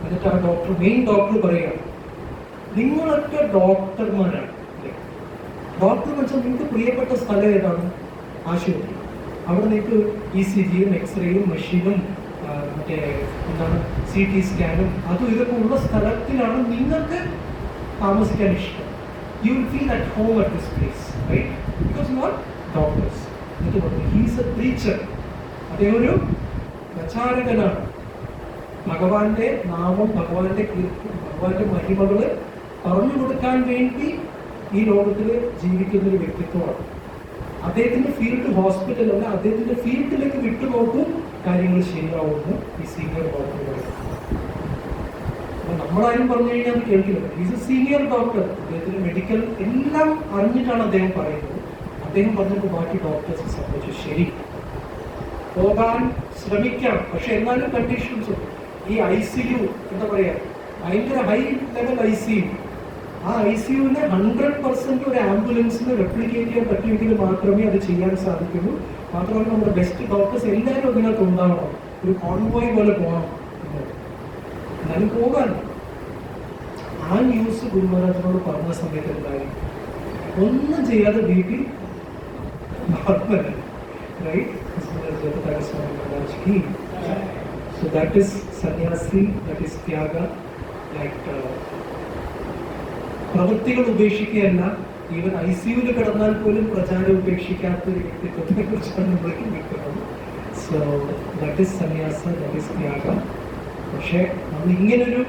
എന്നിട്ട് ആ ഡോക്ടർ, മെയിൻ ഡോക്ടർ പറയുകയാണ്, നിങ്ങളൊക്കെ ഡോക്ടർമാരാണ്. ഡോക്ടർ എന്ന് വെച്ചാൽ നിങ്ങൾക്ക് പ്രിയപ്പെട്ട സ്ഥലം ഏതാണ്? ആശുപത്രി. അവിടെ നിങ്ങൾക്ക് ECG യും എക്സ്റേയും മെഷീനും മറ്റേ എന്താണ് CT സ്കാനും അതും ഇതൊക്കെ ഉള്ള സ്ഥലത്തിലാണ് നിങ്ങൾക്ക് താമസിക്കാൻ ഇഷ്ടം. You will feel at home at this place, right? Because you are doctors. എന്നിട്ട് പറഞ്ഞു, ഹീസ് എ പ്രീച്ചർ. അദ്ദേഹം ഒരു പ്രചാരകനാണ്. ഭഗവാന്റെ നാമം, ഭഗവാന്റെ കീർത്തി, ഭഗവാന്റെ മഹിമകള് പറഞ്ഞു കൊടുക്കാൻ വേണ്ടി ഈ ലോകത്തിൽ ജീവിക്കുന്ന ഒരു വ്യക്തിത്വമാണ്. അദ്ദേഹത്തിന്റെ ഫീൽഡ് ഹോസ്പിറ്റൽ അല്ല, അദ്ദേഹത്തിന്റെ ഫീൽഡിലേക്ക് വിട്ടുനോക്കും, കാര്യങ്ങൾ ശരിയാവുമെന്ന് ഈ സീനിയർ ഡോക്ടർ പറയുന്നു. അപ്പൊ നമ്മളാരും പറഞ്ഞു കഴിഞ്ഞാൽ അത് കേൾക്കില്ല. Is A senior doctor. അദ്ദേഹത്തിന്റെ മെഡിക്കൽ എല്ലാം അറിഞ്ഞിട്ടാണ് അദ്ദേഹം പറയുന്നത്. അദ്ദേഹം പറഞ്ഞപ്പോൾ ബാക്കി ഡോക്ടേഴ്സ് സംബന്ധിച്ചു, ശരി പോകാൻ ശ്രമിക്കാം, പക്ഷെ എന്നാലും കണ്ടീഷൻസ് ഉണ്ട്. ഈ ICU എന്താ പറയാ, ഭയങ്കര ഹൈ ലെവൽ ICU. ആ ICUവിനെ 100% ഒരു ആംബുലൻസിന് റെപ്ലിക്കേറ്റ് ചെയ്യാൻ പറ്റുമെങ്കിൽ മാത്രമേ അത് ചെയ്യാൻ സാധിക്കുള്ളൂ. മാത്രമല്ല നമ്മുടെ ബെസ്റ്റ് ഡോക്ടേഴ്സ് എല്ലാവരും അതിനകത്ത് ഉണ്ടാവണം, ഒരു കോൺവോയ് പോലെ പോകണം. എന്നാലും പോകാൻ ആ ന്യൂസ് ഗുരുമഹാരാജിനോട് പറഞ്ഞ സമയത്ത് എന്തായി? ഒന്നും ചെയ്യാതെ BP normal, right? So that is sannyasi, that is tyaga. Like പ്രവൃത്തികൾ ഉപേക്ഷിക്കുകയല്ല, ഈവൻ ICUവിൽ കിടന്നാൽ പോലും പ്രചാരം ഉപേക്ഷിക്കാത്ത ഒരു വ്യക്തിത്വത്തെ കുറിച്ചാണ് നമ്മൾ കേൾക്കുന്നത്. സോ ദാറ്റ് ഈസ് സന്യാസ, ദാറ്റ് ഈസ് ത്യാഗ. പക്ഷെ നമ്മൾ ഇങ്ങനൊരു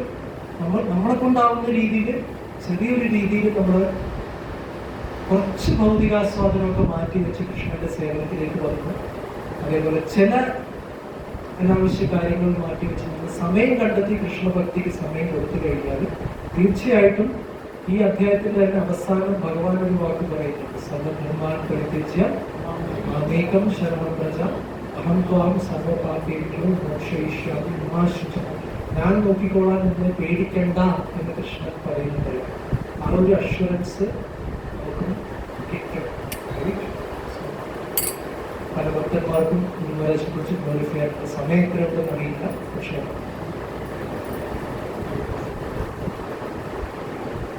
നമ്മളെ കൊണ്ടാവുന്ന രീതിയിൽ, ചെറിയൊരു രീതിയിൽ നമ്മൾ കുറച്ച് ഭൗതികാസ്വാദനമൊക്കെ മാറ്റി വെച്ച് കൃഷ്ണന്റെ സേവനത്തിലേക്ക് വന്നു. അതേപോലെ ചില അനാവശ്യ കാര്യങ്ങൾ മാറ്റി വെച്ച് നമ്മൾ സമയം കണ്ടെത്തി കൃഷ്ണഭക്തിക്ക് സമയം കൊടുത്തു കഴിഞ്ഞാൽ തീർച്ചയായിട്ടും ഈ അധ്യായത്തിന്റെ തന്നെ അവസാനം ഭഗവാൻ ഒരു വാക്ക് പറയുന്നുണ്ട്, സർവധർമാൻ പരിത്യജ്യ മാമേകം ശരണം പ്രജ അഹം ത്വാം സർവപാപേഭ്യോ മോക്ഷയിഷ്യാമി മാശുച. ഞാൻ നോക്കിക്കോളാൻ നിന്നെ പേടിക്കണ്ട എന്ന് കൃഷ്ണൻ പറയുന്നുണ്ട്. ആ ഒരു അഷ്വറൻസ് നമുക്ക് കിട്ടും. പല ഭക്തന്മാർക്കും ഗുരുമഹാരാജിനെ കുറിച്ച് ക്വാളിഫൈ ചെയ്യാനുള്ള സമയം എത്രയുണ്ടെന്ന് അറിയില്ല. പക്ഷേ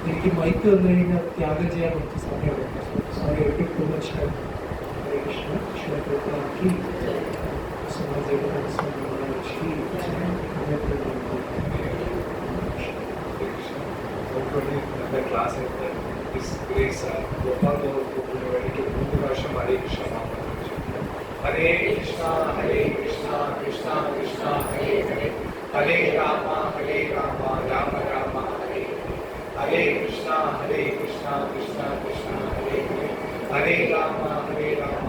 എനിക്ക് മൈക്ക് വന്നു കഴിഞ്ഞാൽ ത്യാഗം ചെയ്യാൻ കുറച്ച് സമയമുണ്ട്. Sorry, too much time. Hare Krishna. Krishna കൃപയാക്കി ക്ലാസ് ഗോപാൽ ഗോപാലിന് വേണ്ടിയിട്ട് 3 പ്രാവശ്യം ഹരേ കൃഷ്ണ ഹരേ കൃഷ്ണ ഹരേ കൃഷ്ണ കൃഷ്ണ കൃഷ്ണ ഹരേ ഹരേ ഹരേ രാമ രാമ രാമ ഹരേ ഹരേ കൃഷ്ണ കൃഷ്ണ കൃഷ്ണ ഹരേ ഹരേ ഹരേ രാമ രാമ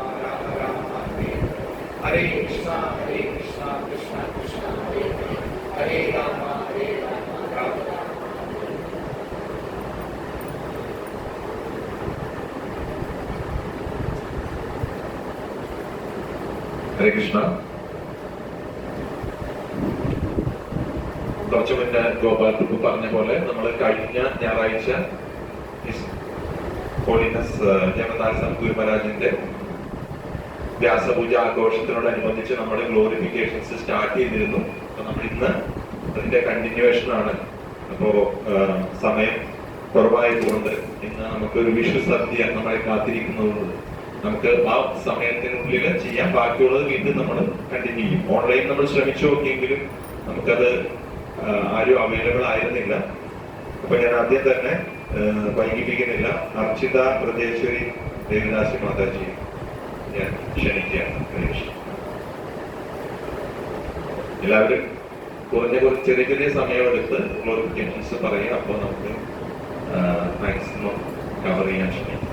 രാമ ഹരേ ഹരേ കൃഷ്ണ കൃഷ്ണ കൃഷ്ണ ഹരേ ഹരേ ഹരേ രാമ രാമ ഹരേ കൃഷ്ണ. കുറച്ചു മുന്നേ ഗോപാൽ പ്രഭു പറഞ്ഞ പോലെ നമ്മൾ കഴിഞ്ഞ ഞായറാഴ്ച ഹോളിനസ് ജഗന്നാഥ് ഗുരു മഹാരാജിന്റെ വ്യാസപൂജ ആഘോഷത്തിനോടനുബന്ധിച്ച് നമ്മൾ ഗ്ലോറിഫിക്കേഷൻസ് സ്റ്റാർട്ട് ചെയ്തിരുന്നു. അപ്പൊ നമ്മൾ ഇന്ന് അതിന്റെ കണ്ടിന്യൂവേഷൻ ആണ്. അപ്പോ സമയം കുറവായതുകൊണ്ട് ഇന്ന് നമുക്കൊരു വിഷു സദ്യ നമ്മളെ കാത്തിരിക്കുന്നതുകൊണ്ട് നമുക്ക് ആ സമയത്തിനുള്ളിൽ ചെയ്യാൻ ബാക്കിയുള്ളത് വീണ്ടും നമ്മൾ കണ്ടിന്യൂ ചെയ്യും. ഓൺലൈൻ നമ്മൾ ശ്രമിച്ചു നോക്കിയെങ്കിലും നമുക്കത് ആരും അവൈലബിൾ ആയിരുന്നില്ല. അപ്പൊ ഞാൻ ആദ്യം തന്നെ വൈകിപ്പിക്കുന്നില്ല, അർച്ചിത പ്രദേശരി ദേവദാസി മാതാജി ഞാൻ ക്ഷണിക്കുകയാണ്. എല്ലാവരും കുറച്ച് ചെറിയ ചെറിയ സമയമെടുത്ത് ഗ്ലോറിഫിക്കേഷൻസ് പറയാം. അപ്പോൾ നമുക്ക് മാക്സിമം കവർ ചെയ്യാൻ ശ്രമിക്കാം.